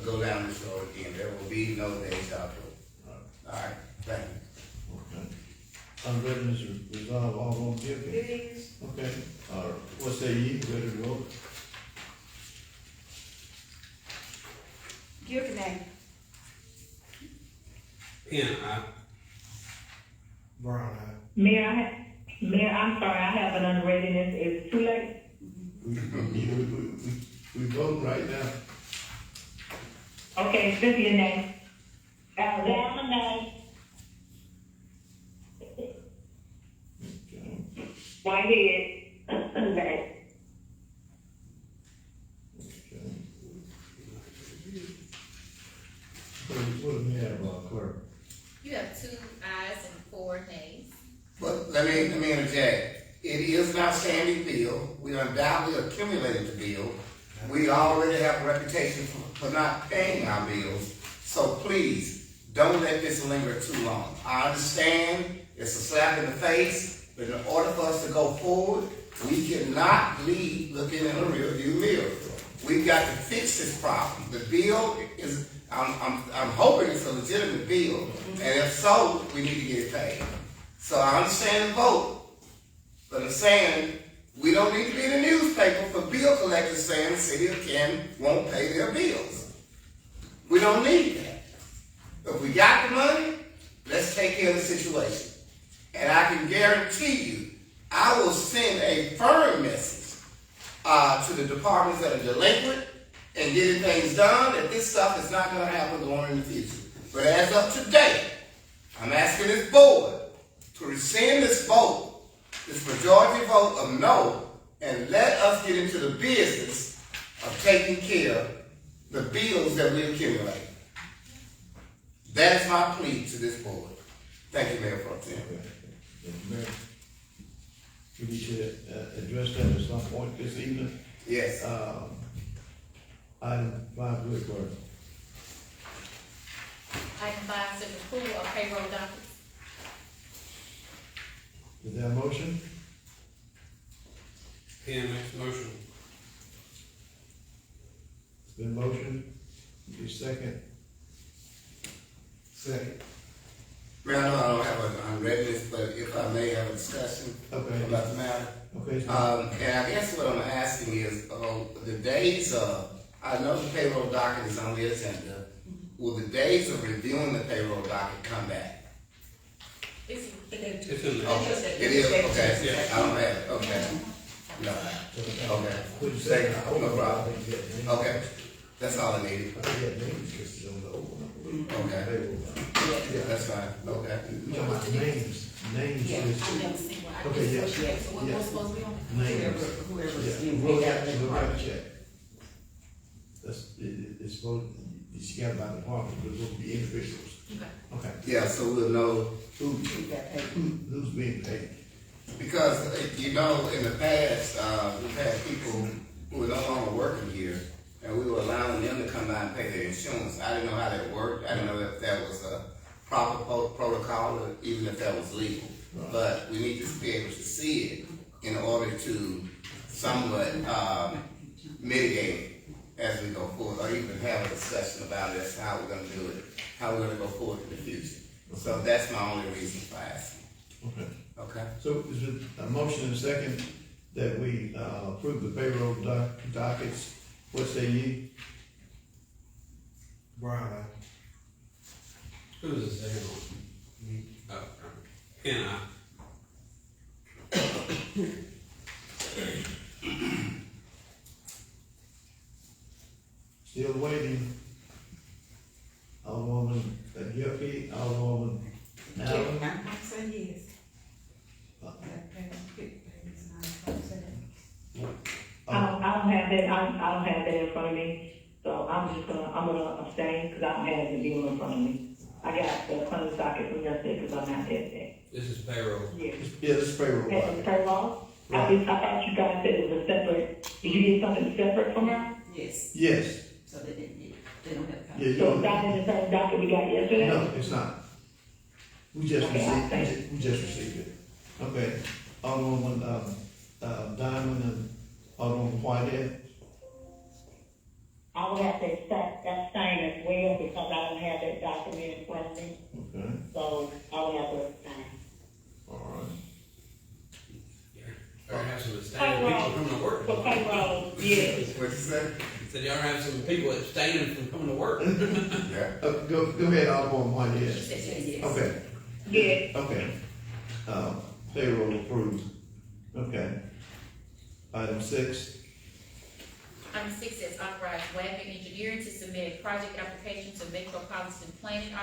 Speaker 8: go down this road again. There will be no deja vu. All right, thank you.
Speaker 1: Okay. Unreadiness resolve, all on guilty?
Speaker 9: It is.
Speaker 1: Okay, what say ye, ready to vote?
Speaker 9: Guilty name.
Speaker 5: Ken,
Speaker 7: Brown
Speaker 2: Mayor, I'm sorry, I have an unreadiness. It's too late.
Speaker 1: We vote right now.
Speaker 2: Okay, Cynthia name. Alabama name.
Speaker 1: Okay.
Speaker 2: Whitehead name.
Speaker 1: Okay. What do we have, clerk?
Speaker 3: You have 2 ayes and 4 nays.
Speaker 8: But let me interject. It is an outstanding bill. We undoubtedly accumulated the bill. We already have a reputation for not paying our bills. So please, don't let this linger too long. I understand it's a slap in the face, but in order for us to go forward, we cannot leave looking in a rearview mirror. We've got to fix this problem. The bill is, I'm hoping it's a legitimate bill, and if so, we need to get it paid. So I understand the vote, but I'm saying we don't need to be in the newspaper for bill collectors saying the city of Canton won't pay their bills. We don't need that. If we got the money, let's take care of the situation. And I can guarantee you, I will send a firm message to the departments that are delinquent and getting things done, that this stuff is not going to happen going in the future. But as of today, I'm asking this board to rescind this vote, this majority vote of no, and let us get into the business of taking care of the bills that we accumulate. That is my plea to this board. Thank you, Mayor Pro Tem.
Speaker 1: Thank you, Mayor. We need to address that at some point this evening.
Speaker 8: Yes.
Speaker 1: Item 5, good clerk.
Speaker 3: Item 5 says approval of payroll dockets.
Speaker 1: Is there a motion?
Speaker 5: Ken makes the motion.
Speaker 1: It's been motioned. Your second. Second.
Speaker 8: Mayor, I know I don't have an unreadiness, but if I may have a discussion
Speaker 1: Okay.
Speaker 8: about the matter.
Speaker 1: Okay.
Speaker 8: And I guess what I'm asking is, the days of, I know the payroll docket is on the agenda. Will the days of reviewing the payroll docket come back?
Speaker 3: It's
Speaker 5: It's in there.
Speaker 8: Okay, it is, okay, I don't have it, okay. No, okay,
Speaker 1: Put your second.
Speaker 8: No problem. Okay. That's all I needed.
Speaker 1: I think that names listed on the old one.
Speaker 8: Okay. Yeah, that's fine, okay.
Speaker 1: You talking about names
Speaker 3: Yeah,
Speaker 1: listed.
Speaker 3: I've never seen one. I
Speaker 1: Okay,
Speaker 3: guess,
Speaker 1: yeah.
Speaker 3: so what's supposed to be on it?
Speaker 1: Names.
Speaker 9: Whoever's
Speaker 1: Yeah,
Speaker 9: in
Speaker 1: we'll
Speaker 9: there.
Speaker 1: have to check. It's supposed, you got about department, but it's supposed to be individuals.
Speaker 3: Okay.
Speaker 1: Okay.
Speaker 8: Yeah, so we'll know,
Speaker 1: Who's being paid?
Speaker 8: because, you know, in the past, we've had people who were no longer working here, and we were allowing them to come by and pay their insurance. I didn't know how that worked, I didn't know if that was a proper protocol, or even if that was legal.
Speaker 1: Right.
Speaker 8: But we need to be able to see it in order to somewhat, mitigate it as we go forward, or even have a discussion about it, as to how we're gonna do it, how we're gonna go forward in the future. So that's my only reason for asking,
Speaker 1: Okay.
Speaker 8: okay?
Speaker 1: So is it a motion and a second that we approve the payroll dockets? What say ye?
Speaker 7: Brown
Speaker 5: Who is the second one? Oh, Ken,
Speaker 1: Still waiting. Alderwoman Guilty, Alderwoman Allen.
Speaker 9: I'm gonna say yes.
Speaker 2: I don't have that, I don't have that in front of me, so I'm gonna abstain, because I don't have the bill in front of me. I got the front docket from yesterday, because I'm not there.
Speaker 5: This is payroll.
Speaker 2: Yeah.
Speaker 1: Yeah, this is payroll
Speaker 2: That's
Speaker 1: docket.
Speaker 2: the payroll?
Speaker 1: Right.
Speaker 2: I thought you guys said it was a separate, did you get something separate from her?
Speaker 9: Yes,
Speaker 1: Yes.
Speaker 9: so they didn't get it, they don't have
Speaker 1: Yeah,
Speaker 9: a
Speaker 2: So it's
Speaker 1: you,
Speaker 2: not in the same docket we got yesterday?
Speaker 1: no, it's not. We just
Speaker 2: Okay,
Speaker 1: received,
Speaker 2: thank
Speaker 1: we just received it. Okay. Alderwoman, Diamond and Alderwoman Whitehead.
Speaker 2: I would have to abstain
Speaker 8: What'd you say?
Speaker 5: Said y'all have some people abstaining from coming to work.
Speaker 8: Yeah.
Speaker 1: Go ahead, Alderman White,
Speaker 3: She
Speaker 1: yes.
Speaker 3: said yes.
Speaker 1: Okay,
Speaker 2: Yes.
Speaker 1: okay. Payroll approved. Okay. Item 6,
Speaker 3: Item 6 says authorize Wagner Engineering to submit a project application to Metropolitan Planning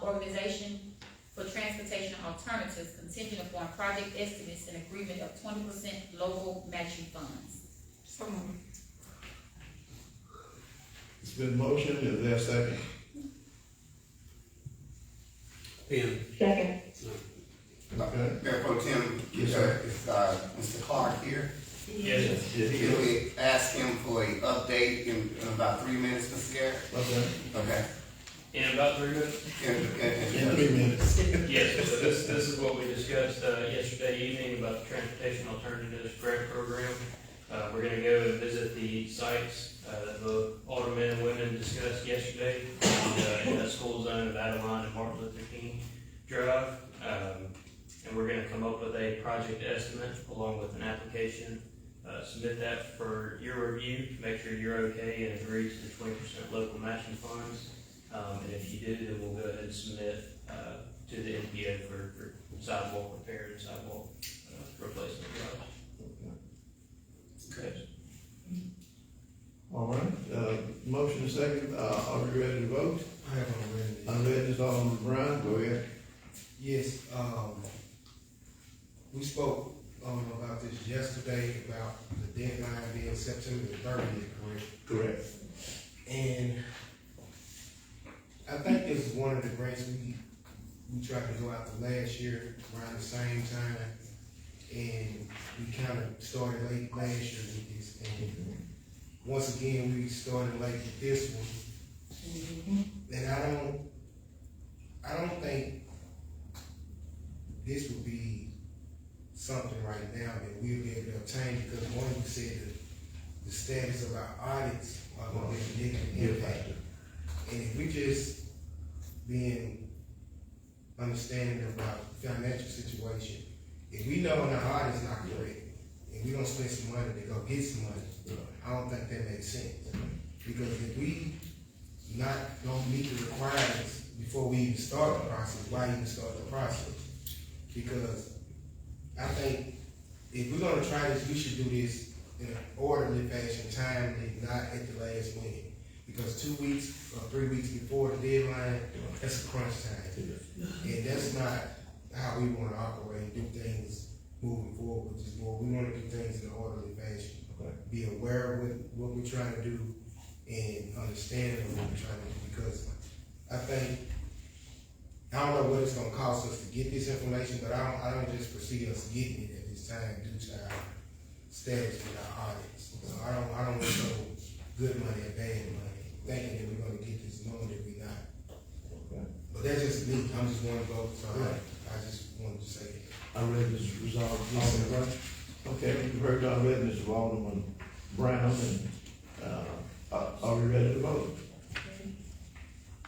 Speaker 3: Organization for transportation alternatives contingent upon project estimates and agreement of 20% local matching funds.
Speaker 10: So moved.
Speaker 1: it's been motioned, is there a second?
Speaker 5: Pen.
Speaker 2: Second.
Speaker 1: Okay.
Speaker 8: Mayor Pro Tem,
Speaker 1: Yes,
Speaker 8: is,
Speaker 1: sir.
Speaker 8: Mr. Clark here?
Speaker 1: Yes. Yeah, he
Speaker 8: Can
Speaker 1: goes.
Speaker 8: we ask him for an update in about 3 minutes, Mr. Garrett?
Speaker 1: Okay.
Speaker 8: Okay.
Speaker 11: In about 3 minutes?
Speaker 1: In 3 minutes.
Speaker 11: Yes, so this is what we discussed, yesterday evening about the Transportation Alternatives Grant Program. We're gonna go and visit the sites, that the aldermen and women discussed yesterday, in the school zone of Adeline and Martin Luther King Drive. And we're gonna come up with a project estimate along with an application, submit that for your review, to make sure you're okay and agree to the 20% local matching funds. And if you do, then we'll go ahead and submit, to the NPO for sidewalk repair and sidewalk, replacement jobs. Okay.
Speaker 1: All right, motion is second, are we ready to vote?
Speaker 12: I have already.
Speaker 1: Unread, Alderman Brown, go ahead.
Speaker 12: Yes, we spoke, about this yesterday, about the deadline being September the 30th, correct?
Speaker 1: Correct.
Speaker 12: And I think this is one of the grants we tried to go out to last year around the same time. And we kind of started late last year with this. And once again, we started late with this one. And I don't think this would be something right now that we'll be able to obtain, because one, you said the status of our audits are going to be a negative impact. And if we just being understanding about the financial situation, if we know our audit's not correct, and we don't spend some money to go get some money, I don't think that makes sense. Because if we don't meet the requirements before we even start the process, why even start the process? Because I think if we're gonna try this, we should do this in an orderly fashion, timely, not at the last minute. Because 2 weeks or 3 weeks before the deadline, that's a crunch time. And that's not how we wanna operate, do things moving forward. Just more, we wanna do things in an orderly fashion. Be aware of what we're trying to do and understanding what we're trying to do. Because I think, I don't know what it's gonna cost us to get this information, but I don't just foresee us getting it at this time due to our status with our audits. So I don't want to know good money and bad money, thinking that we're gonna get this, knowing that we're not.
Speaker 1: Okay.
Speaker 12: But that's just me, I'm just one vote, so I just wanted to say that.
Speaker 1: I read this resolved, Alderman Brown. Okay, we've heard already, Mr. Alderman Brown, and, are we ready to vote?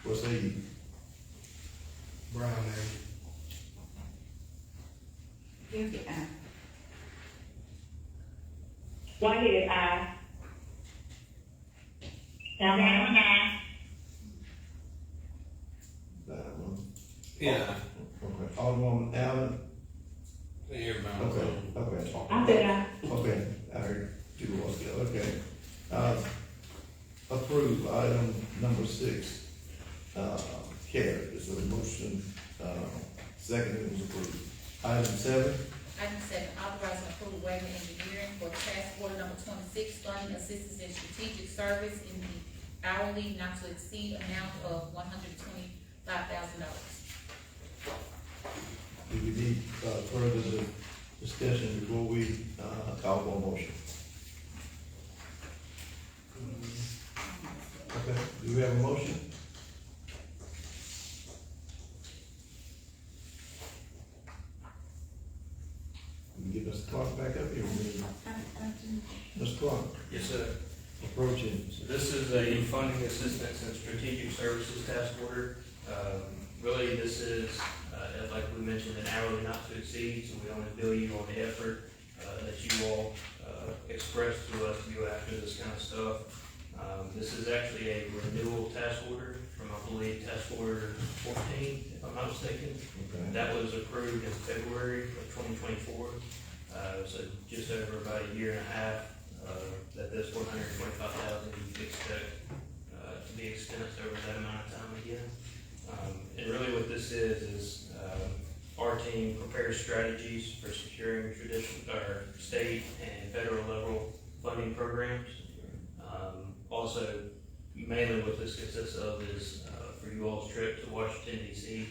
Speaker 1: What say you?
Speaker 12: Brown name.
Speaker 9: Give the aye.
Speaker 2: Whitehead, aye. Allen, aye.
Speaker 5: Yeah.
Speaker 1: Okay, Alderwoman Allen,
Speaker 5: Everybody.
Speaker 1: okay.
Speaker 2: I said aye.
Speaker 1: Okay, I heard two votes, yeah, okay. Approve item number 6, carried, it's a motion, second, it was approved. Item 7,
Speaker 3: Item 7, authorize and approve Wagner Engineering for task order number 26, funding assistance and strategic service in the hourly not to exceed amount of $125,000.
Speaker 1: do we need, further discussion before we, call for a motion? Okay, do we have a motion? Can we get Mr. Clark back up here? Mr. Clark,
Speaker 11: Yes, sir.
Speaker 1: approaching.
Speaker 11: So this is a funding assistance and strategic services task order. Really, this is, like we mentioned, an hourly not to exceed, so we only bill you on the effort that you all, expressed to us to go after this kind of stuff. This is actually a renewal task order from, I believe, task order 14, if I'm not mistaken.
Speaker 1: Okay.
Speaker 11: That was approved in February of 2024. So just over about a year and a half, that this 125,000 you expect, to be expensed over that amount of time again. And really what this is, our team prepares strategies for securing or state and federal level funding programs. Also, mainly what this consists of is, for you all's trip to Washington DC,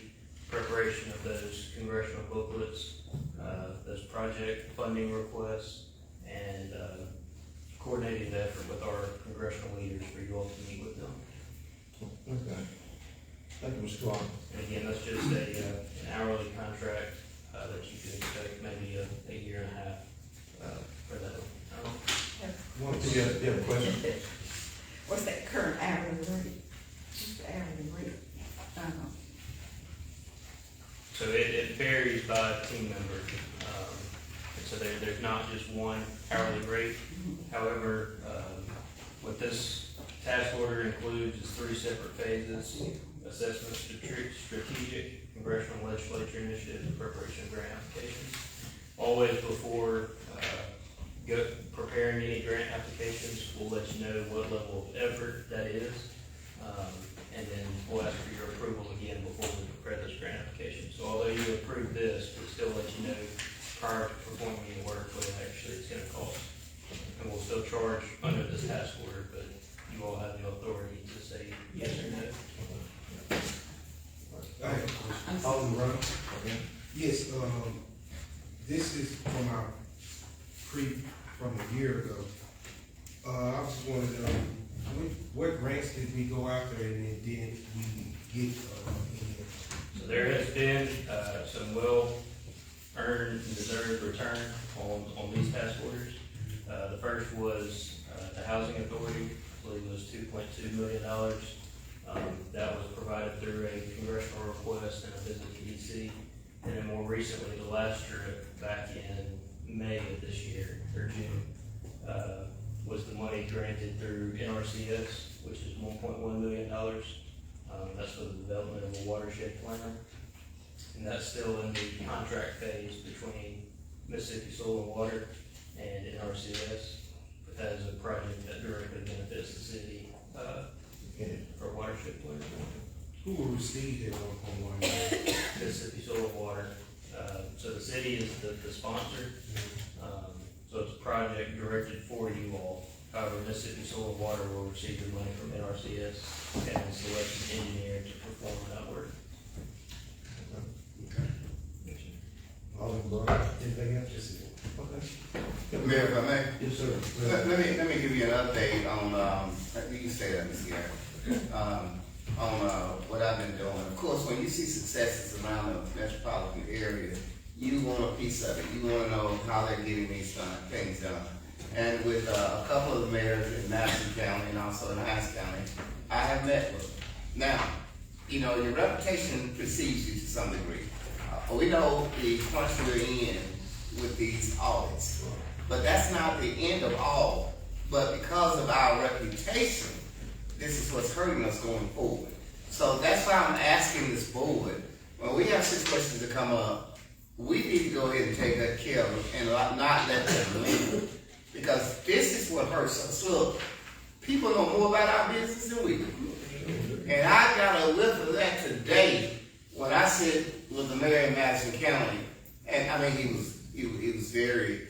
Speaker 11: preparation of those congressional booklets, those project funding requests, and, coordinating the effort with our congressional leaders for you all to meet with them.
Speaker 1: Okay. Thank you, Mr. Clark.
Speaker 11: And again, that's just an hourly contract, that you can expect maybe a year and a half, for that.
Speaker 1: You have a question?
Speaker 9: What's that current hourly rate? What's the hourly rate?
Speaker 11: So it varies by team member. And so there's not just one hourly rate. However, what this task order includes is 3 separate phases: assessment, strategic, congressional legislature initiatives, and preparation of grant applications. Always before preparing any grant applications, we'll let you know what level of effort that is. And then we'll ask for your approval again before we prepare this grant application. So although you approve this, we'll still let you know prior to performing any work what actually it's gonna cost. And we'll still charge under this task order, but you all have the authority to say yes or no.
Speaker 12: I have a question.
Speaker 1: Alderman Brown? Okay.
Speaker 12: Yes, this is from our from a year ago. I was just wondering, what grants did we go after and then we get,
Speaker 11: So there has been, some well-earned and deserved return on these task orders. The first was, the Housing Authority, I believe it was $2.2 million. That was provided through a congressional request and a visit to DC. And then more recently, the last trip back in May of this year, or June, was the money granted through NRCS, which is $1.1 million. That's for the development of a watershed plan. And that's still in the contract phase between Mississippi Soil and Water and NRCS. But that is a project that directly benefits the city, for watershed plan.
Speaker 12: who will receive that 1.1?
Speaker 11: Mississippi Soil and Water. So the city is the sponsor. So it's a project directed for you all. However, Mississippi Soil and Water will receive the money from NRCS and select an engineer to perform that work.
Speaker 1: Alderman Brown, anything else? Okay.
Speaker 8: Mayor, if I may?
Speaker 1: Yes, sir.
Speaker 8: Let me give you an update on, you can say that, Mr. Garrett, on what I've been doing. Of course, when you see successes around the metropolitan area, you want a piece of it. You want to know how they're getting these things done. And with a couple of the mayors in Madison County and also in Hines County, I have met with them. Now, you know, your reputation precedes you to some degree. We know the crunch we're in with these audits, but that's not the end of all. But because of our reputation, this is what's hurting us going forward. So that's why I'm asking this board, when we have situations that come up, we need to go ahead and take that care of them and not let them linger. Because this is what hurts us. Look, people know more about our business than we do. And I got a whiff of that today when I sit with the mayor of Madison County. And I mean, he was very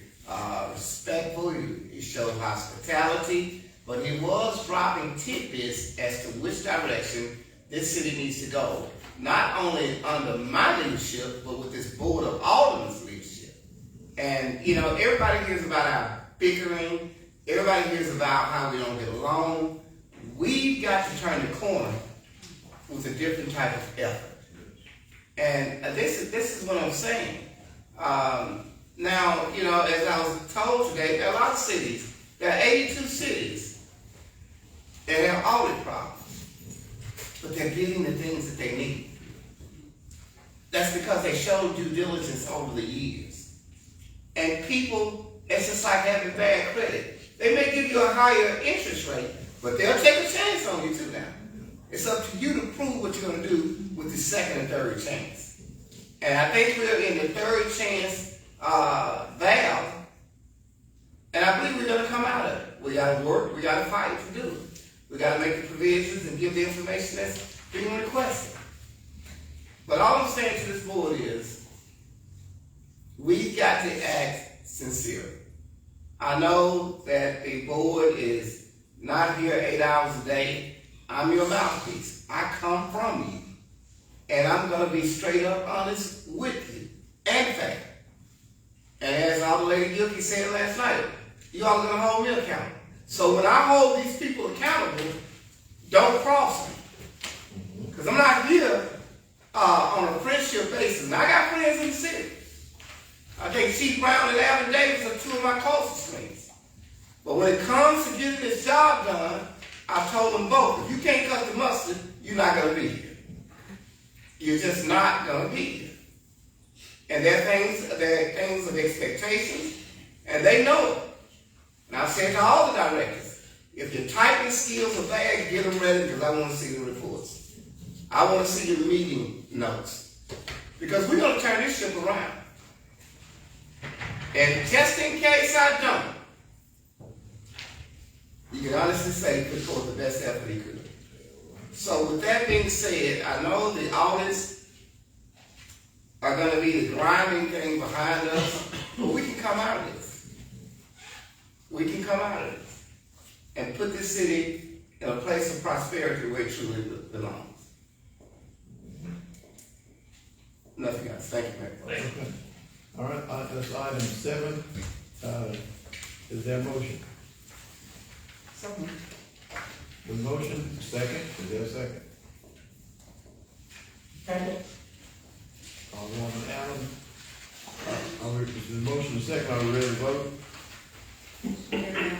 Speaker 8: respectful. He showed hospitality, but he was dropping tidbits as to which direction this city needs to go. Not only under my leadership, but with this board of aldermen's leadership. And you know, everybody hears about our bickering. Everybody hears about how we don't get along. We've got to turn the corner with a different type of effort. And this is what I'm saying. Now, you know, as I was told today, there are a lot of cities. There are 82 cities that have audit problems, but they're getting the things that they need. That's because they showed due diligence over the years. And people It's just like having bad credit. They may give you a higher interest rate, but they'll take a chance on you too now. It's up to you to prove what you're gonna do with the second and third chance. And I think we're in the third chance valve, and I believe we're gonna come out of it. We gotta work, we gotta fight to do it. We gotta make the provisions and give the information that's being requested. But all I'm saying to this board is, we've got to act sincerely. I know that the board is not here 8 hours a day. I'm your mouthpiece. I come from you. And I'm going to be straight up honest with you and fair. And as our lady Gilkey said last night, you all are going to hold me accountable. So when I hold these people accountable, don't cross me. Because I'm not here on a friendship basis. And I got friends in the city. I think Chief Brown and Alvin Davis are two of my closest friends. But when it comes to getting this job done, I told them both, if you can't cut the mustard, you're not going to be here. You're just not going to be here. And there are things of expectations, and they know it. And I said to all the directors, if your typing skills are bad, get them ready because I want to see the reports. I want to see the meeting notes. Because we're going to turn this ship around. And just in case I don't, you can honestly say he put forth the best effort he could. So with that being said, I know the audits are going to be the grinding thing behind us, but we can come out of this. We can come out of this and put this city in a place of prosperity where it truly belongs. Nothing else. Thank you, Mayor.
Speaker 1: Okay. All right, that's item 7. Is there a motion?
Speaker 9: So,
Speaker 1: The motion, second, is there a second?
Speaker 2: Second.
Speaker 1: Alderwoman Allen, is the motion second, are we ready to vote? Okay.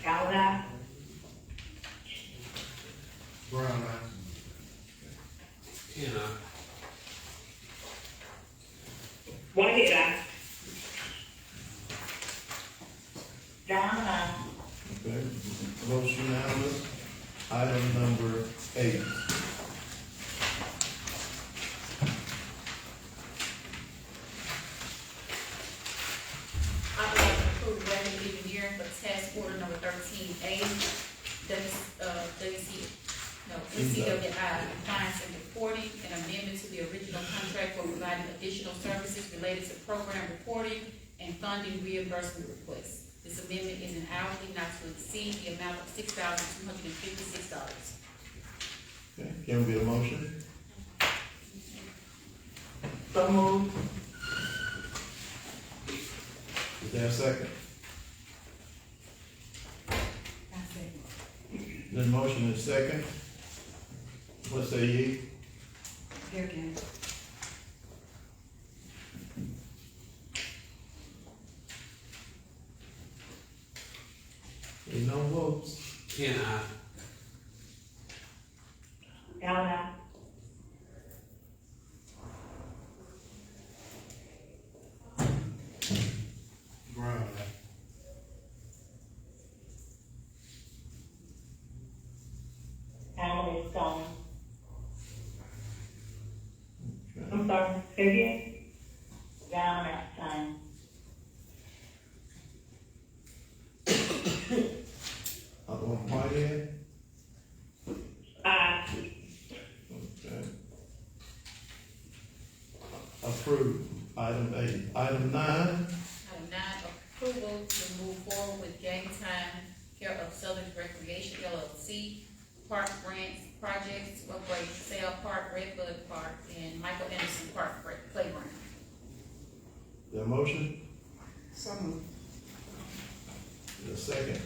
Speaker 2: Allen, aye.
Speaker 12: Brown eye.
Speaker 5: You know,
Speaker 2: Whitehead, aye. Brown, aye.
Speaker 1: Okay, motion unanimous. Item number 8.
Speaker 3: I would like to approve revenue engineering for task order number 13A, NCWI compliance and reporting, an amendment to the original contract for providing additional services related to program reporting and funding reimbursement requests. This amendment is an hourly not to exceed the amount of $6,256.
Speaker 1: Okay, can we get a motion?
Speaker 2: So moved.
Speaker 1: Is there a second? The motion is second. What say ye?
Speaker 9: here again.
Speaker 1: There's no votes.
Speaker 5: Ken,
Speaker 2: Allen, aye.
Speaker 12: Brown eye.
Speaker 2: Allen is gone.
Speaker 1: Okay.
Speaker 2: I'm sorry, say again? Down that time.
Speaker 1: Alderwoman Whitehead?
Speaker 2: Aye.
Speaker 1: Okay. Approved. Item 8. Item 9.
Speaker 3: Item 9, approval to move forward with Game Time care of Southern Recreation LLC, park grants, projects to upgrade Sale Park, Redbud Park, and Michael Anderson Park Playground.
Speaker 1: Is there a motion?
Speaker 9: So moved.
Speaker 1: Is there a second?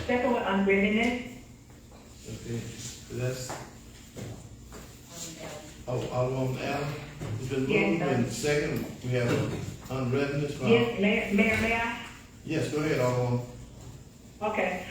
Speaker 2: Second one, unreadiness.
Speaker 1: Okay, that's,
Speaker 3: Alderman Allen.
Speaker 1: Alderwoman Allen. It's been
Speaker 2: Yes,
Speaker 1: moved
Speaker 2: sir.
Speaker 1: and second. We have unreadness.
Speaker 2: Yes, Mayor, may I?
Speaker 1: Yes, go ahead, Alderwoman.
Speaker 2: Okay,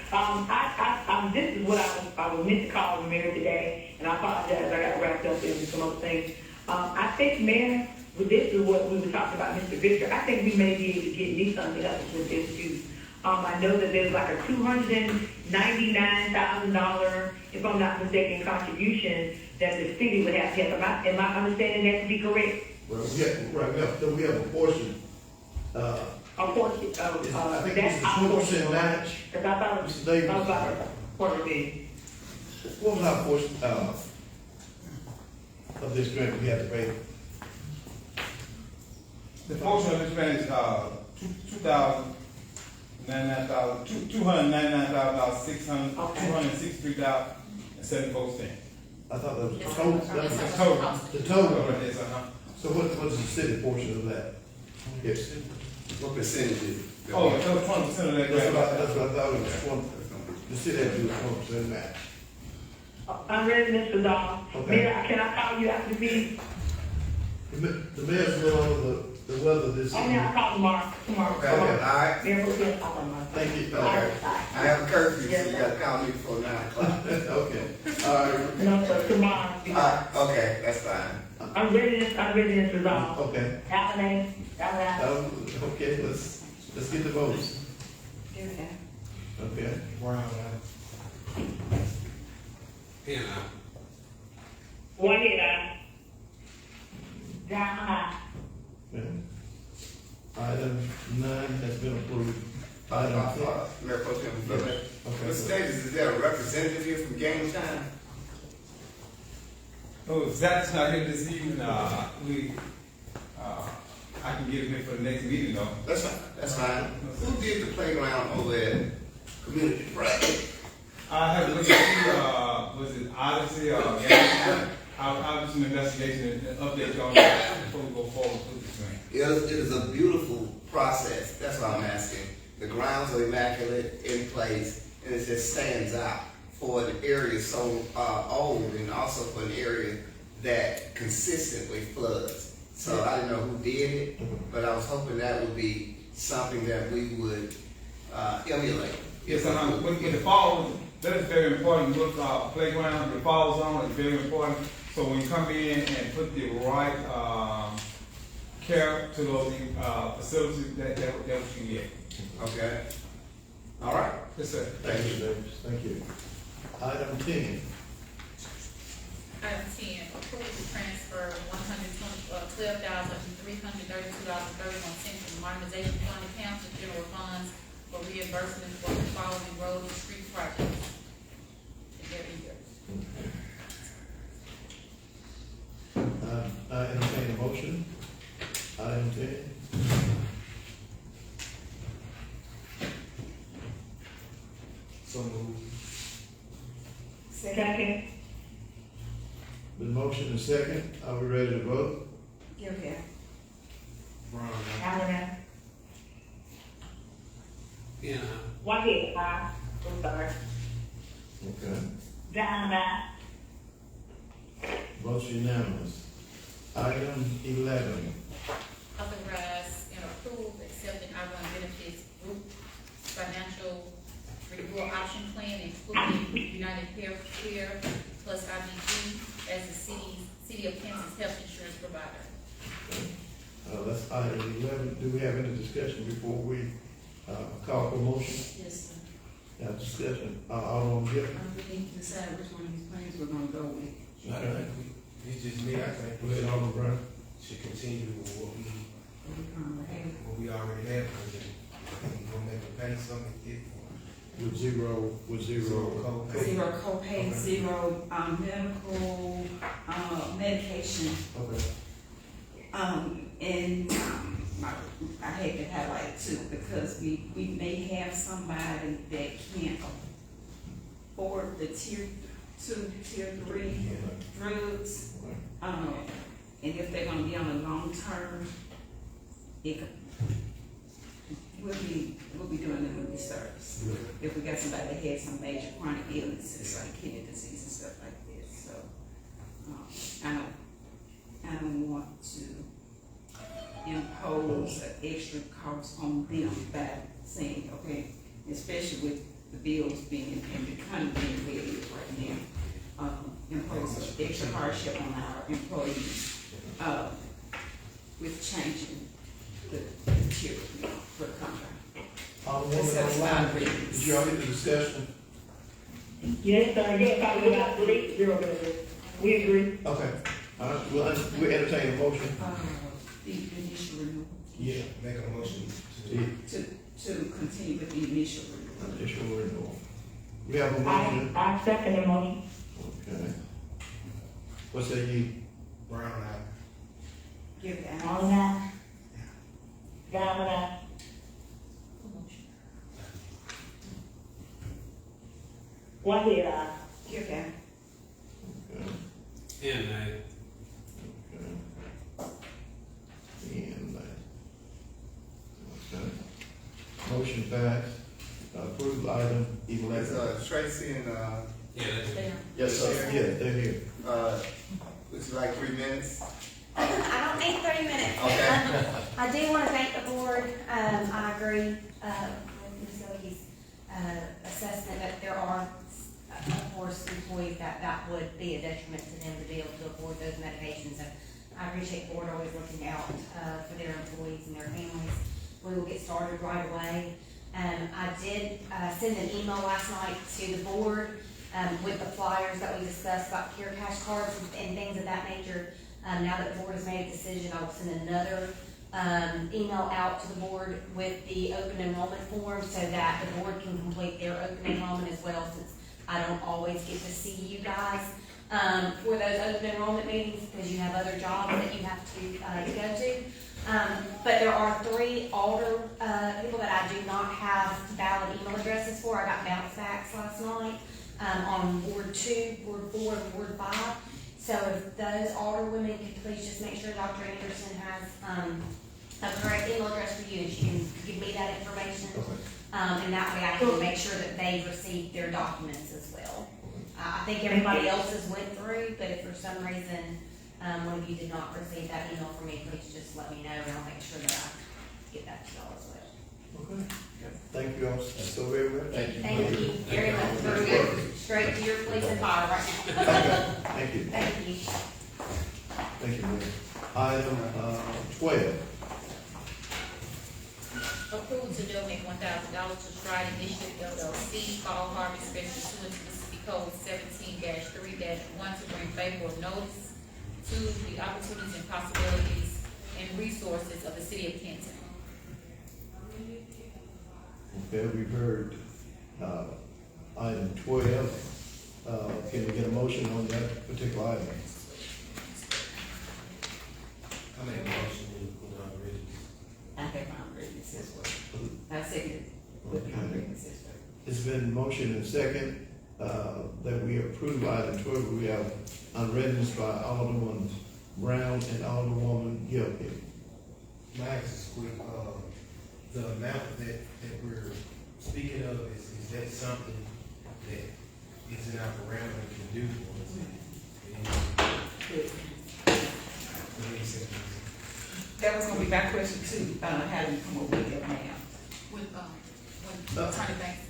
Speaker 2: this is what I was meant to call the mayor today, and I apologize, I got wrapped up in some other things. I think, Mayor, this is what we were talking about, Mr. Victor, I think we may be able to get me something else with this too. I know that there's like a $299,000, if I'm not mistaken, contribution that the city would have to have. Am I understanding that to be correct?
Speaker 1: Well, we have a portion,
Speaker 2: A portion of,
Speaker 1: I think
Speaker 2: that's
Speaker 1: it's
Speaker 2: our
Speaker 1: a
Speaker 2: portion.
Speaker 1: 2% match.
Speaker 2: Because I thought it was,
Speaker 1: Mr. Davis.
Speaker 2: about a quarter million.
Speaker 1: What was our portion, of this grant we have to pay?
Speaker 7: The portion of this grant is, $299,663.74.
Speaker 1: I thought that was the
Speaker 3: It's
Speaker 1: total.
Speaker 3: it's
Speaker 1: That was
Speaker 3: a-
Speaker 1: the total. The total.
Speaker 7: Yes,
Speaker 1: So what's the city portion of that? Yes.
Speaker 8: What percentage is it?
Speaker 7: Oh, it was 20% of that
Speaker 1: That's
Speaker 7: grant.
Speaker 1: what I thought it was one, the city had to do a 1% match.
Speaker 2: I'm ready, Mr. Dahl.
Speaker 1: Okay.
Speaker 2: Mayor, can I call you after the meeting?
Speaker 1: The mayor's a little under the weather this
Speaker 2: Oh, yeah,
Speaker 1: evening.
Speaker 2: I'll call tomorrow.
Speaker 8: Okay, all right.
Speaker 2: Mayor, we'll get tomorrow.
Speaker 1: Thank you.
Speaker 2: All right,
Speaker 8: Okay.
Speaker 2: all
Speaker 8: I
Speaker 2: right.
Speaker 8: have a curfew, so you gotta call me before 9 o'clock.
Speaker 1: Okay, all right,
Speaker 2: No, sir, tomorrow.
Speaker 8: Okay, that's fine.
Speaker 2: I'm ready, Mr. Dahl.
Speaker 1: okay.
Speaker 2: Alan,
Speaker 1: Okay, let's get the votes.
Speaker 9: Okay.
Speaker 1: Okay.
Speaker 12: Brown,
Speaker 5: Pen,
Speaker 2: Whitehead, John,
Speaker 1: Yeah. Item 9 has been approved. Item 10.
Speaker 8: Mayor Pro Tem,
Speaker 1: Okay.
Speaker 8: Mr. Davis, is there a representative here from Canton?
Speaker 7: Oh, Zach's not here this evening, I can get him in for the next meeting though.
Speaker 8: That's fine. Who did the playground over at Community Park?
Speaker 7: I have to look at was it Odyssey or Canton? I'll do some investigation and update you on that before we go forward with this thing.
Speaker 8: It is a beautiful process, that's what I'm asking. The grounds are immaculate, in place, and it just stands out for an area so old and also for an area that consistently floods. So I didn't know who did it, but I was hoping that would be something that we would emulate.
Speaker 7: Yes, with the fall, that is very important with our playground, the fall zone is very important. So when you come in and put the right care to those facilities, that what you get.
Speaker 8: Okay. All right.
Speaker 7: Yes, sir.
Speaker 1: Thank you, Davis. Thank you. Item 10.
Speaker 3: Item 10, approve the transfer $12,332.31 from the modernization fund account to general funds for reimbursement for the following road and street projects. Every year.
Speaker 1: I entertain a motion. Item 10.
Speaker 12: so moved.
Speaker 2: second,
Speaker 1: The motion is second. Are we ready to vote?
Speaker 9: Okay.
Speaker 12: Brown,
Speaker 2: Alan,
Speaker 5: Pen,
Speaker 2: Whitehead, I'm sorry,
Speaker 1: Okay.
Speaker 2: John,
Speaker 1: Votes unanimous. Item 11.
Speaker 3: Authorize and approve accepting Outrun Benefits Group Financial Renewal Option Plan, including United Healthcare plus IBG as the city of Kansas health insurance provider.
Speaker 1: That's item 11. Do we have any discussion before we call for motion?
Speaker 9: Yes, sir.
Speaker 1: Have discussion. All on Gifford?
Speaker 9: We need to decide which one of these plans we're gonna go with.
Speaker 12: It's just me, I think we
Speaker 1: Put it on the ground.
Speaker 12: should continue with what we already have, because we're gonna make them pay something
Speaker 1: With zero
Speaker 12: co-pay.
Speaker 9: Zero copay, zero, medical, medication.
Speaker 1: Okay.
Speaker 9: I hate to highlight too, because we may have somebody that can't afford the tier 2, tier 3 drugs. And if they're gonna be on a long term, we'll be doing them a disservice. If we got somebody that had some major chronic illnesses like kidney disease and stuff like this, so, I don't want to impose an extra cost on them by saying, okay, especially with the bills being, and the economy being the way it is right now, impose extra hardship on our employees. with changing the material, for the contract.
Speaker 1: Alderwoman online, did y'all get the discussion?
Speaker 2: Yes, sir, yes, I would agree, we agree.
Speaker 1: Okay, all right, we'll entertain a motion.
Speaker 9: The initial renewal,
Speaker 12: Yeah, make a motion to.
Speaker 9: to continue with the initial renewal.
Speaker 1: Initial renewal. We have a motion.
Speaker 2: I second the motion.
Speaker 1: Okay. What's that you?
Speaker 12: Brown eye.
Speaker 9: Give that.
Speaker 2: All right. Down and out. Whitehead, aye.
Speaker 9: Give that.
Speaker 1: Okay.
Speaker 5: And
Speaker 1: Okay. And, okay. Motion passed. Approved item
Speaker 8: It's,
Speaker 1: 11.
Speaker 8: Tracy and,
Speaker 5: yeah,
Speaker 3: There.
Speaker 1: Yes, sir. Yeah, they're here.
Speaker 8: would you like 3 minutes?
Speaker 13: I don't need 30 minutes.
Speaker 8: Okay.
Speaker 13: I do want to thank the board. I agree with Ms. Wilkie's assessment that there are, of course, employees that would be a detriment to them to be able to afford those medications. And I appreciate the board always looking out for their employees and their families. We will get started right away. I did send an email last night to the board with the flyers that we discussed about care cash cards and things of that nature. Now that the board has made a decision, I will send another email out to the board with the open enrollment form so that the board can complete their open enrollment as well, since I don't always get to see you guys for those open enrollment meetings because you have other jobs that you have to go to. But there are 3 older people that I do not have valid email addresses for. I got bounce backs last night on Ward 2, Ward 4, and Ward 5. So if those older women could please just make sure Dr. Anderson has a correct email address for you, and she can give me that information.
Speaker 1: Okay.
Speaker 13: And that way I can make sure that they receive their documents as well. I think everybody else's went through, but if for some reason one of you did not receive that email from me, please just let me know, and I'll make sure that I get that to y'all as well.
Speaker 1: Okay. Thank you all so very much. Thank you.
Speaker 13: Thank you very much. We're good. Straight to your police and fire right now.
Speaker 1: Thank you.
Speaker 13: Thank you.
Speaker 1: Thank you, Mayor. Item 12.
Speaker 3: Approval to donate $1,000 to Stride Initiative LLC, Fall Harvest Special pursuant to Mississippi Code 17-3-1 to bring favorable notice to the opportunities and possibilities and resources of the city of Canton.
Speaker 1: Okay, we've heard item 12. Can we get a motion on that particular item?
Speaker 12: I make a motion with already.
Speaker 9: I have my witness as well. I second with my witness as well.
Speaker 1: It's been motion and second that we approve item 12. We have unreadness by Alderman Brown and Alderwoman Gilpin.
Speaker 12: Max is quick, the amount that we're speaking of, is that something that is in our parameter to do for us?
Speaker 9: That was gonna be my question too, how do you come up with that now?
Speaker 3: With, Attorney Banks,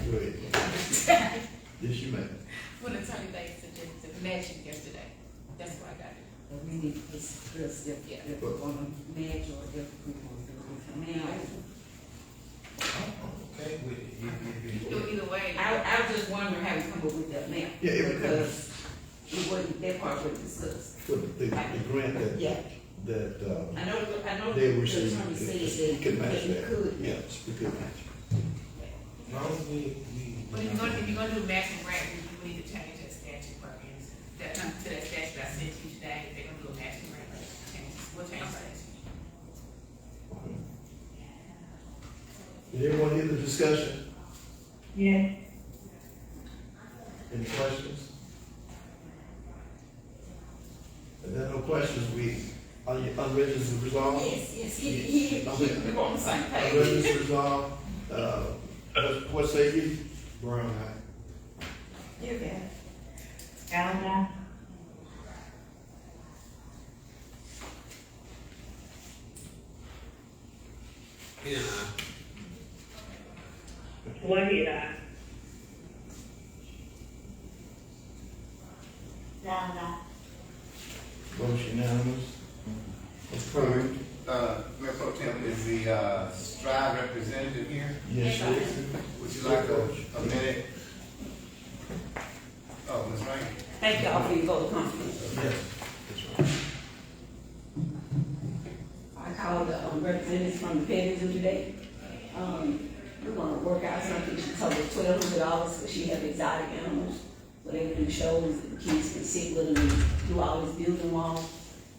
Speaker 1: Go ahead. Yes, you may.
Speaker 3: when Attorney Banks suggested the matching yesterday, that's where I got it.
Speaker 9: But we need to discuss if we're gonna match or if we're gonna do it now.
Speaker 12: Okay, with it.
Speaker 3: Either way.
Speaker 9: I was just wondering how we come up with that now.
Speaker 1: Yeah,
Speaker 9: Because it wasn't, that part wasn't discussed.
Speaker 1: For the grant that,
Speaker 9: Yeah.
Speaker 1: that
Speaker 9: I know
Speaker 1: they
Speaker 9: the
Speaker 1: were saying,
Speaker 9: attorney said
Speaker 1: we
Speaker 9: that
Speaker 1: could match
Speaker 9: we
Speaker 1: that.
Speaker 9: could.
Speaker 1: Yes, we could match.
Speaker 12: As long as we.
Speaker 14: But if you're gonna do a matching grant, we need to change that statute programs, that, to that statute I sent you today, if they're gonna do a matching grant, we'll change that.
Speaker 1: Did everyone hear the discussion?
Speaker 2: Yes.
Speaker 1: Any questions? If there are no questions, are you unregistered resolved?
Speaker 9: Yes, we're on the same page.
Speaker 1: Unregistered resolved, what say you?
Speaker 12: Brown eye.
Speaker 9: You got it.
Speaker 2: Down and out.
Speaker 5: and
Speaker 2: Whitehead, aye. Down and out.
Speaker 1: Motion unanimous. Ms. Cruz?
Speaker 8: Mayor Pro Tem, is the, Strive representative here?
Speaker 1: Yes, sir.
Speaker 8: Would you like a minute? Oh, Ms. Rainey.
Speaker 9: Thank y'all for your vote of confidence.
Speaker 1: Yes, that's right.
Speaker 9: I called the representatives from the Pennington today. We're gonna work out something. She told us $1,200 because she have exotic animals. So they can do shows and the kids can sit with them and do all this building wall.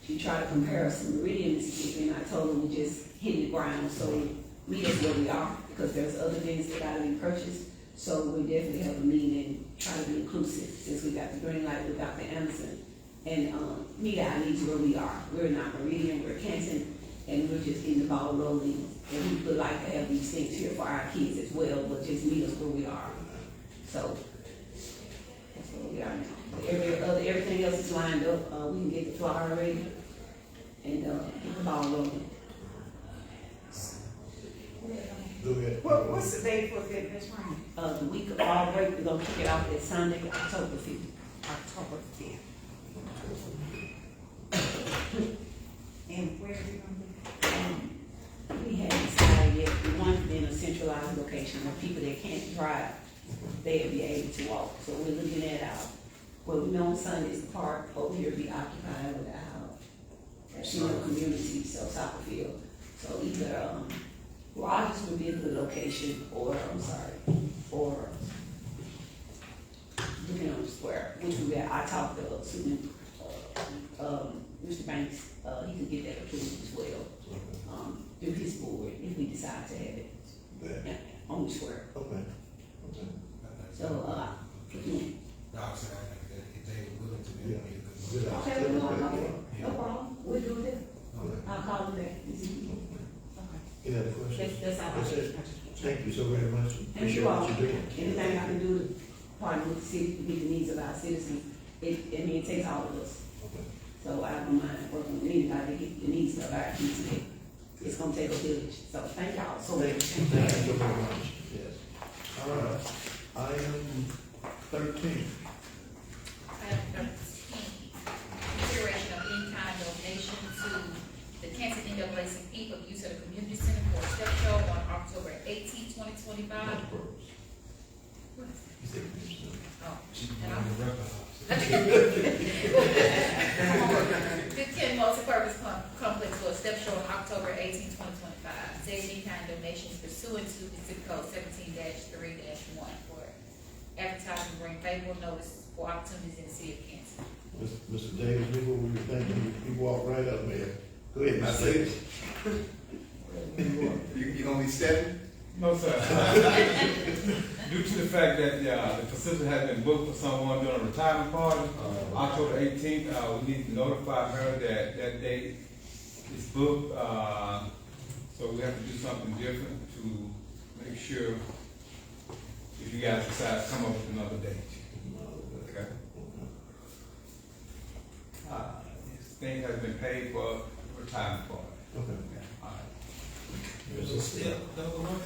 Speaker 9: She tried to compare us to Meridian, Mississippi, and I told her we just hit the ground. So meet us where we are because there's other things that gotta be purchased. So we definitely have a meeting and try to be inclusive since we got the green light with Dr. Anderson. And meet our needs where we are. We're not Meridian, we're Canton, and we're just getting the ball rolling. And we would like to have these things here for our kids as well, but just meet us where we are. So that's where we are now. Everything else is lined up. We can get the flyer ready and get the ball rolling.
Speaker 1: Go ahead.
Speaker 9: What's the date for that, Ms. Rain? The week of fall break, we're gonna kick it off that Sunday, October 5th. October 5th. And where are we gonna be? We haven't decided yet. We want to be in a centralized location where people that can't drive, they'll be able to walk. So we're looking at well, we know on Sundays, the park over here be occupied with our senior community, so soccer field. So either, Rogers would be a good location, or looking on the square, which would be, I talked to, Mr. Banks, he could get that approved as well, through his board, if we decide to have it on the square.
Speaker 1: Okay.
Speaker 9: So, again.
Speaker 12: No, I'm saying, if they were willing to,
Speaker 1: Yeah.
Speaker 12: be able to.
Speaker 9: Okay, no problem, we'll do that. I'll call him back.
Speaker 1: Any other questions?
Speaker 9: That's all.
Speaker 1: That's it. Thank you so very much.
Speaker 9: Thank
Speaker 1: Appreciate
Speaker 9: you all.
Speaker 1: what you're doing.
Speaker 9: Anything I can do to partner with the city to meet the needs of our citizens, it takes all of us.
Speaker 1: Okay.
Speaker 9: So I don't mind working with anybody to get the needs of our kids. It's gonna take a village. So thank y'all so much.
Speaker 1: Thank you so very much. Yes. All right. Item 13.
Speaker 3: Item 13, consideration of in-kind donation to the Canton NAACP for the use of the community center for a step show on October 18, 2025. Oh, and I'm the Ken multipurpose complex for a step show on October 18, 2025. Said in-kind donations pursuant to the zip code 17-3-1 for advertising bring favorable notice for opportunities in the city of Canton.
Speaker 1: Mr. Davis, before we were thinking, you walked right up there. Go ahead, Mr. Davis.
Speaker 8: You gonna be stepping?
Speaker 7: No, sir. Due to the fact that the facility has been booked for someone doing a retirement party, October 18th, we need to notify her that that date is booked. So we have to do something different to make sure if you guys decide to come up with another date. Okay. This thing has been paid for a retirement party.
Speaker 1: Okay.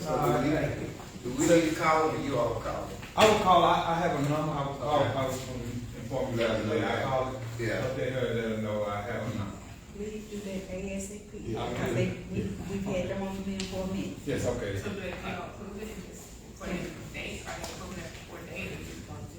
Speaker 7: All right.
Speaker 8: Do we need to call or you all call?
Speaker 7: I will call, I have a number, I will call, I was going to inform you guys today, I called,
Speaker 8: Yeah.
Speaker 7: update her, let her know I have a number.
Speaker 9: We do that ASAP.
Speaker 1: Yeah.
Speaker 7: Okay.
Speaker 9: We've had them on the meeting for a minute.
Speaker 7: Yes, okay.
Speaker 14: So do they approve it and just, for the date, are they approving it for the date, or you just want to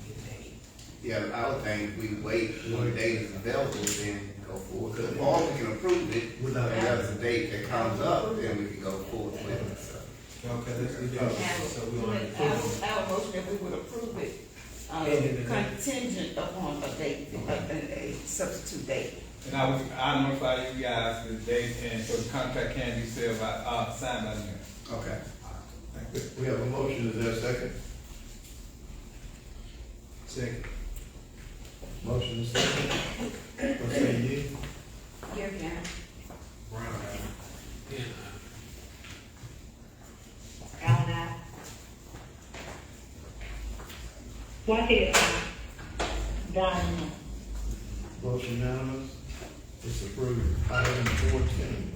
Speaker 14: get the date?
Speaker 8: Yeah, I would think we wait when the date is available, then go forward. Because or we can approve it, and there's a date that comes up, then we can go forward with it, so.
Speaker 12: Okay, let's do that. So we want to.
Speaker 9: Our motion that we would approve it, contingent upon a date, a substitute date.
Speaker 7: And I notify you guys the date, and so the contract can be signed by the mayor.
Speaker 8: Okay.
Speaker 1: We have a motion, is there a second?
Speaker 12: Second.
Speaker 1: Motion is second. What's that, you?
Speaker 9: Here, yeah.
Speaker 5: Brown eye. Ken
Speaker 2: Allen, aye. Whitehead, aye. Diamond,
Speaker 1: Motion unanimous. It's approved. Item 14.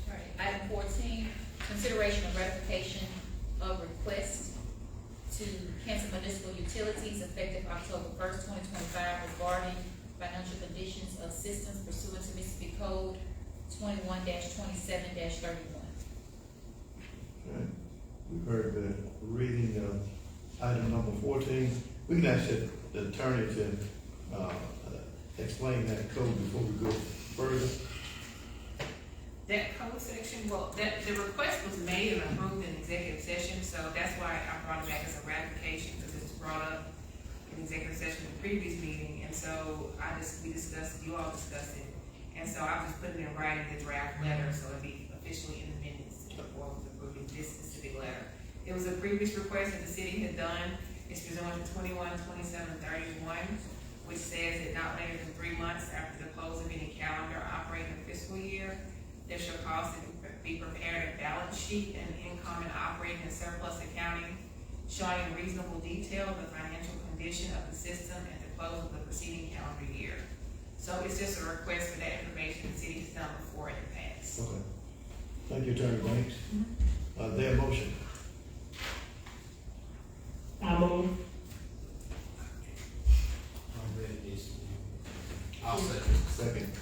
Speaker 3: All right, item 14, consideration of ratification of request to Canton Municipal Utilities effective October 1st, 2025 regarding financial financial conditions of systems pursuant to Mississippi Code 21-27-31.
Speaker 1: Okay. We've heard the reading of item number 14. We can ask the attorney to explain that code before we go further.
Speaker 14: That code section, well, the request was made and approved in executive session, so that's why I brought it back as a ratification, because it was brought up in executive session in the previous meeting, and so we discussed it, you all discussed it, and so I just put it in writing, the draft letter, so it'd be officially in the minutes before we approving this specific letter. It was a previous request that the city had done, it's pursuant to 21-27-31, which says that not later than 3 months after the close of any calendar operating fiscal year, there shall cause to be prepared a balance sheet and income and operating and surplus accounting showing in reasonable detail the financial condition of the system at the close of the preceding calendar year. So it's just a request for that information the city has done before in the past.
Speaker 1: Okay. Thank you, Attorney Banks. Their motion.
Speaker 2: I move.
Speaker 5: I'm ready this.
Speaker 4: I'll second.
Speaker 1: Second.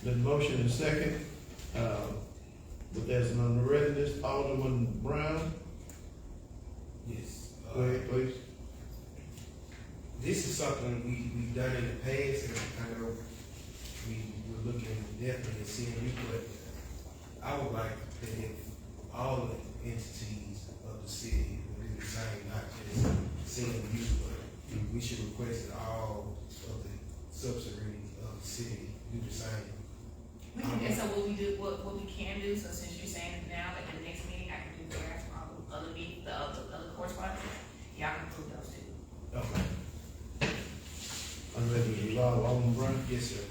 Speaker 1: The motion is second. But there's an unreadiness. Alderman Brown,
Speaker 12: Yes.
Speaker 1: go ahead, please.
Speaker 12: This is something we've done in the past, and I know we're looking definitely at seeing you, but I would like that if all the entities of the city would do the same, not just seeing you, but we should request that all of the subsidiaries of the city do the same.
Speaker 14: And so what we can do, so since you're saying it now, at the next meeting, I can do draft for all the other correspondence, y'all can approve those too.
Speaker 12: Okay.
Speaker 1: Unreadiness resolved. Alderman Brown?
Speaker 12: Yes, sir.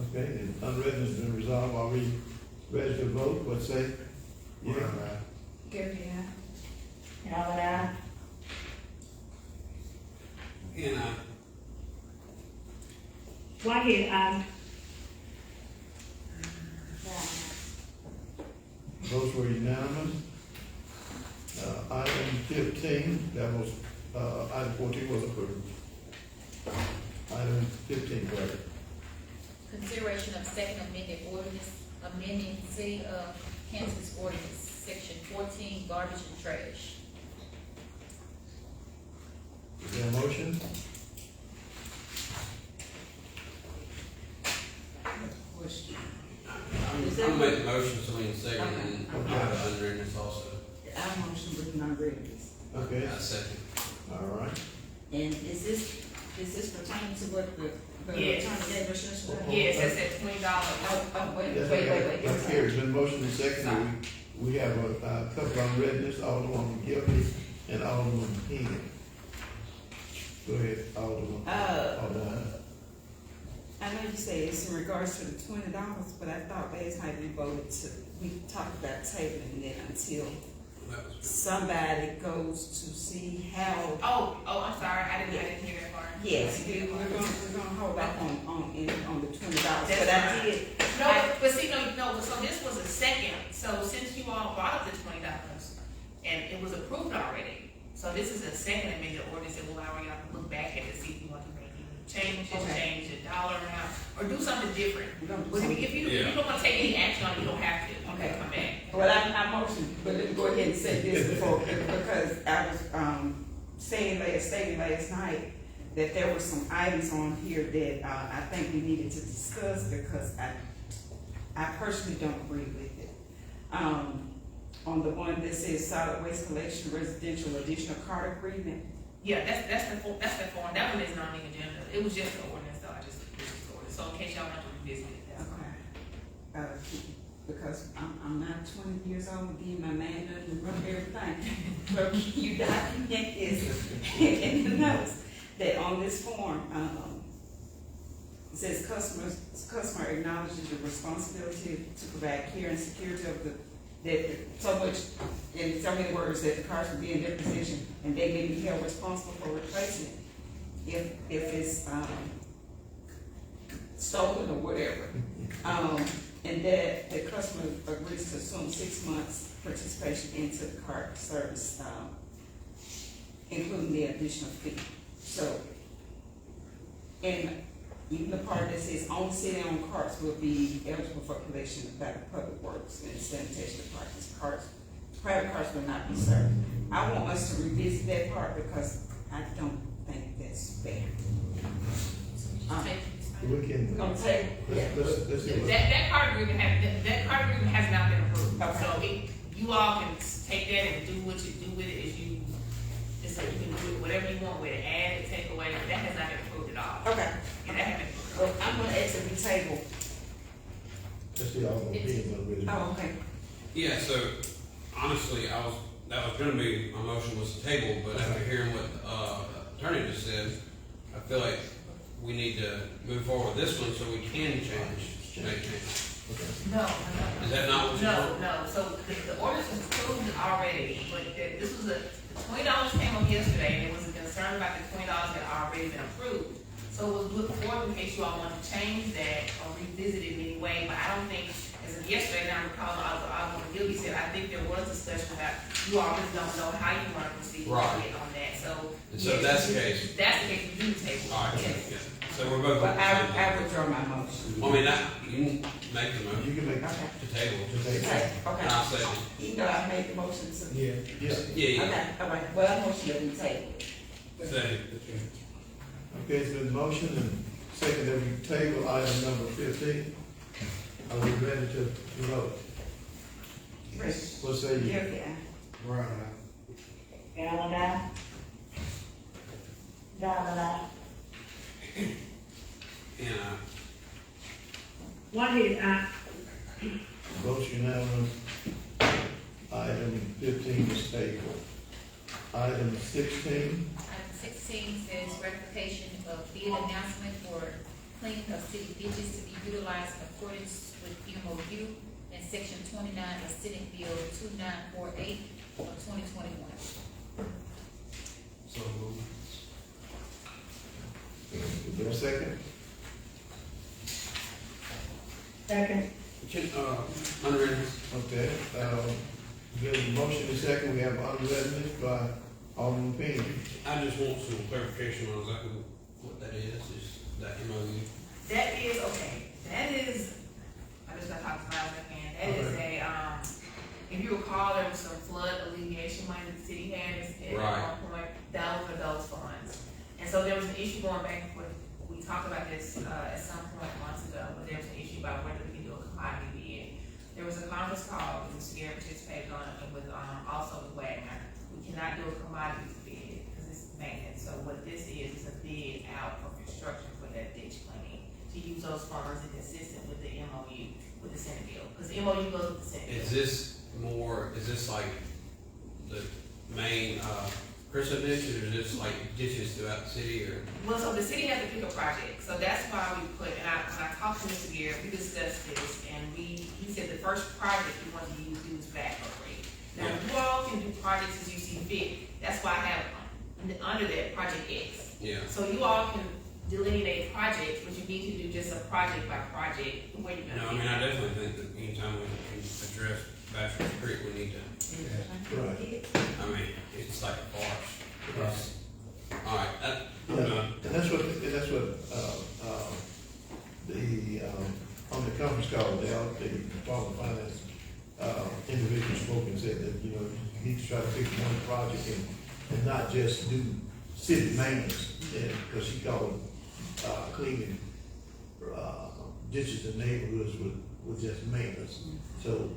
Speaker 1: Okay, the unreadiness has been resolved. Are we ready to vote? What say? Yeah.
Speaker 12: Brown, aye.
Speaker 9: Gary,
Speaker 2: Allen, aye.
Speaker 5: And
Speaker 2: Whitehead, aye.
Speaker 1: Votes were unanimous. Item 15, that was, item 14 was approved. Item 15, clerk.
Speaker 3: Consideration of second amended ordinance, amending City of Canton's ordinance, section 14, garbage and trash.
Speaker 1: Is there a motion?
Speaker 9: Question.
Speaker 5: I'm gonna make the motion, so we can second, and
Speaker 1: Okay.
Speaker 5: I'll have unreadness also.
Speaker 9: I motion with non-readiness.
Speaker 1: Okay,
Speaker 5: I second.
Speaker 1: all right.
Speaker 9: And is this pertaining to what the
Speaker 14: Yes.
Speaker 9: attorney gave us yesterday?
Speaker 14: Yes, that's at $20.
Speaker 9: Wait.
Speaker 1: That's here, it's been motion and second. We have a couple of unreadness, Alderman Gilbert and Alderman Henry. Go ahead, Alderman. Alderman.
Speaker 9: I know you say it's in regards to the $20, but I thought last night we talked about tabling it until
Speaker 5: That was
Speaker 9: somebody goes to see how.
Speaker 14: Oh, I'm sorry, I didn't hear that part.
Speaker 9: Yes, we're gonna hold off on the $20,
Speaker 14: That's
Speaker 9: but I
Speaker 14: fine.
Speaker 9: did.
Speaker 14: No, but see, so this was a second, so since you all brought up the $20, and it was approved already, so this is a second amended ordinance that will allow y'all to look back at it, see if you want to make any changes,
Speaker 9: Okay.
Speaker 14: change the dollar amount, or do something different.
Speaker 9: We're gonna do
Speaker 14: But
Speaker 9: something.
Speaker 14: if you don't wanna take any action on it, you don't have to, you
Speaker 9: Okay.
Speaker 14: can come back.
Speaker 9: Well, I motioned, but let me go ahead and say this before, because I was, stating last night that there were some items on here that, I think we needed to discuss because I personally don't agree with it. On the one that says solid waste collection residential additional cart agreement.
Speaker 14: Yeah, that's the form, that one is not on the agenda, it was just the ordinance, though, it's just the ordinance, so in case y'all want to revisit it, that's fine.
Speaker 9: Because I'm not 20 years old, and give my man nothing to run everything. But you document this in the notes that on this form, it says customer acknowledges the responsibility to provide care and security of that so much, in so many words, that the cars will be in their possession and they may be held responsible for replacing it if it's stolen or whatever. And that the customer agrees to assume 6 months participation into the cart service, including the additional fee. So, and even the part that says on city-owned carts will be eligible for collection by the public works and sanitation departments. Private carts will not be served. I want us to revisit that part because I don't think that's fair.
Speaker 1: We can,
Speaker 9: We're gonna take, yeah.
Speaker 1: let's see what.
Speaker 14: That card agreement has not been approved.
Speaker 9: Okay.
Speaker 14: So you all can take that and do what you do with it as you, it's like you can do it whatever you want with it, add it, take away, that has not been approved at all.
Speaker 9: Okay.
Speaker 14: Yeah, that hasn't been approved.
Speaker 9: Well, I'm gonna ask to be tabled.
Speaker 1: Let's see all the opinions of it.
Speaker 9: Oh, okay.
Speaker 5: Yeah, so honestly, that was gonna be, my motion was to table, but after hearing what, the attorney just said, I feel like we need to move forward with this one so we can make changes.
Speaker 14: No.
Speaker 5: Is that not what you
Speaker 14: No, so the ordinance was approved already, but this was the $20 came up yesterday, and it was a concern about the $20 that already been approved. So it was looked forward in case you all want to change that or revisit it in any way, but I don't think, as of yesterday, now I recall, Gilby said, I think there was discussion about, you all just don't know how you want to proceed
Speaker 5: Right.
Speaker 14: on that, so.
Speaker 5: And so if that's the case.
Speaker 14: If that's the case, we do table.
Speaker 5: All right,
Speaker 14: Yes.
Speaker 5: yeah. So we're both.
Speaker 9: But I withdraw my motion.
Speaker 5: I mean, you can make the
Speaker 1: You
Speaker 5: motion
Speaker 1: can make,
Speaker 9: Okay.
Speaker 5: to table.
Speaker 9: Okay,
Speaker 5: And
Speaker 9: okay.
Speaker 5: I'll second.
Speaker 9: Even though I made the motion to.
Speaker 1: yeah.
Speaker 5: Yeah.
Speaker 9: Okay, all right. Well, I motion that we table.
Speaker 5: Second.
Speaker 1: Okay, it's been motion and second that we table item number 15. Are we ready to vote?
Speaker 9: Chris.
Speaker 1: What say you?
Speaker 9: Yeah.
Speaker 12: Brown,
Speaker 2: Allen, aye. Diamond, aye.
Speaker 5: And,
Speaker 2: Whitehead, aye.
Speaker 1: Votes unanimous. Item 15 is tabled. Item 16,
Speaker 3: Item 16 says ratification of bid announcement for cleaning of city ditches to be utilized in accordance with MOU and section 29 of Senate Bill 2948 of 2021.
Speaker 12: so moved.
Speaker 1: is there a second?
Speaker 2: Second.
Speaker 5: unwritten.
Speaker 1: Okay, there's a motion and second, we have unreadness by Alderman Payne.
Speaker 5: I just want some clarification on exactly what that is that MOU.
Speaker 14: That is, okay, that is, I just gotta talk to my other hand, that is a, if you recall, there was some flood alleviation money that the city had at
Speaker 5: Right.
Speaker 14: one point, that was for those funds. And so there was an issue going back and forth, we talked about this, at some point months ago, but there was an issue about whether we could do a commodity bid. There was a conference call, that Mr. Gary participated on, and with, also with Wagner. We cannot do a commodity bid, because it's maintenance, so what this is a bid out for construction for that ditch cleaning, to use those funds and consistent with the MOU, with the Senate bill, because the MOU goes with the Senate bill.
Speaker 5: Is this like the main, Christmas ditch, or is this like ditches throughout the city, or?
Speaker 14: Well, so the city has to pick a project, so that's why we put, and when I talked to Mr. Gary, we discussed this, and he said the first project we want to use backhoe rate. Now, you all can do projects as you see fit, that's why I have under that Project X.
Speaker 5: Yeah.
Speaker 14: So you all can delineate projects, but you need to do just a project by project, where you're
Speaker 5: No, I
Speaker 14: gonna
Speaker 5: mean,
Speaker 14: be.
Speaker 5: I definitely think that anytime we can address Bachelor's Creek, we need to,
Speaker 1: Right.
Speaker 5: I mean, it's like a farce. All right, I'm
Speaker 1: Yeah,
Speaker 5: done.
Speaker 1: and that's what, on the conference call, the Department of Finance, individual spoke and said that, you know, you need to try to pick one project and not just do city maintenance, because she called, cleaning, ditches in neighborhoods with just maintenance. So,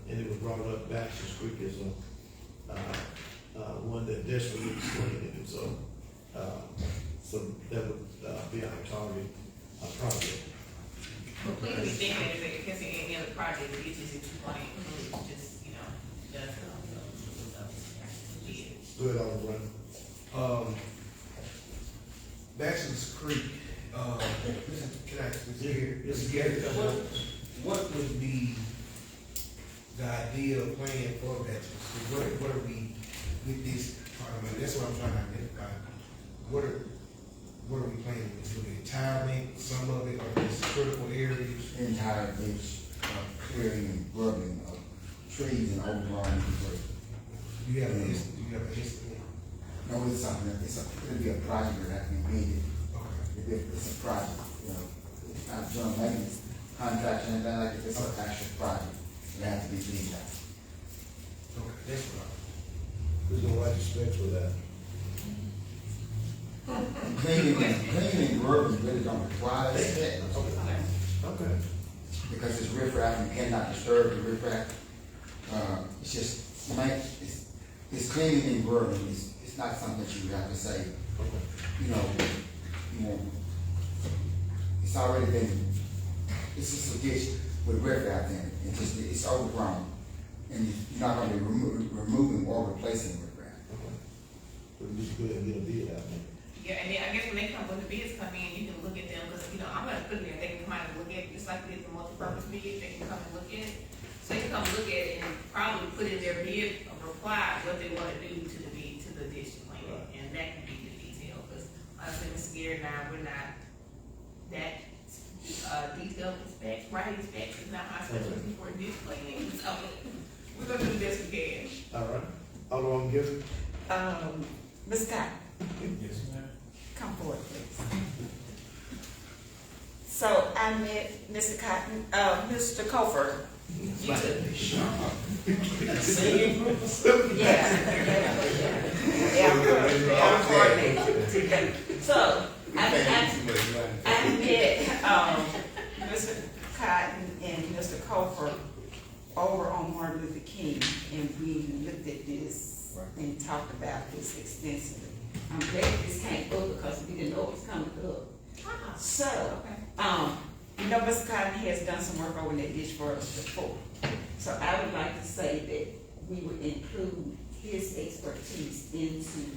Speaker 1: and it was brought up, Baxter's Creek is one that desperately needs cleaning, and so that would be our target project.
Speaker 14: But please be thinking that if it gets any other project, it just, if you want to include, just, you know, just, yeah.
Speaker 1: Do it all the way.
Speaker 12: Baxter's Creek, can I,
Speaker 1: Yes, yes.
Speaker 12: what would be the ideal plan for Baxter's Creek? What are we, with this, that's what I'm trying to identify. What are we planning? Is it the entire length, some of it, or just critical areas?
Speaker 15: Entire ditch, clearing and grubbing of trees and overgrown debris.
Speaker 12: Do you have an estimate?
Speaker 15: No, it's something, it'll be a project that has to be needed.
Speaker 12: Okay.
Speaker 15: It's a project, you know. not general maintenance contract or anything like that, it's an actual project, it has to be cleaned out.
Speaker 12: Okay, that's right.
Speaker 1: Who's gonna write the specs for that?
Speaker 15: Cleaning and rubbing really don't require that,
Speaker 1: Okay.
Speaker 15: because it's riffraff and you cannot disturb the riffraff. It's just, it's cleaning and rubbing, it's not something that you have to say, you know, it's already been, it's just a ditch with riffraff in it, it's overgrown, and you're not gonna be removing or replacing riffraff.
Speaker 1: So we just go ahead and get a bid out there.
Speaker 14: Yeah, and then I guess when they come, when the bids come in, you can look at them, because, I'm gonna put it there, they can come out and look at it, just like we did the multi-purpose bid, they can come and look at it. So they can come look at it and probably put in their bid or reply what they wanna do to the bid, to the addition plan, and that can be the detail, because honestly, Mr. Gary and I, we're not that, detailed in specs, writing specs is not my specialty for this cleaning, so we're gonna do the best we can.
Speaker 1: All right. Alderman Gifford?
Speaker 9: Ms. Scott,
Speaker 1: Yes, ma'am.
Speaker 9: come forward, please. So I met Mr. Cotton, Mr. Cofer. You took. Yeah. So, I met, Mr. Cotton and Mr. Cofer over on Martin Luther King, and we looked at this and talked about this extensively. I'm glad this came up because we didn't know it was coming up. So, Mr. Cotton has done some work over in that ditch for us before. So I would like to say that we would include his expertise into,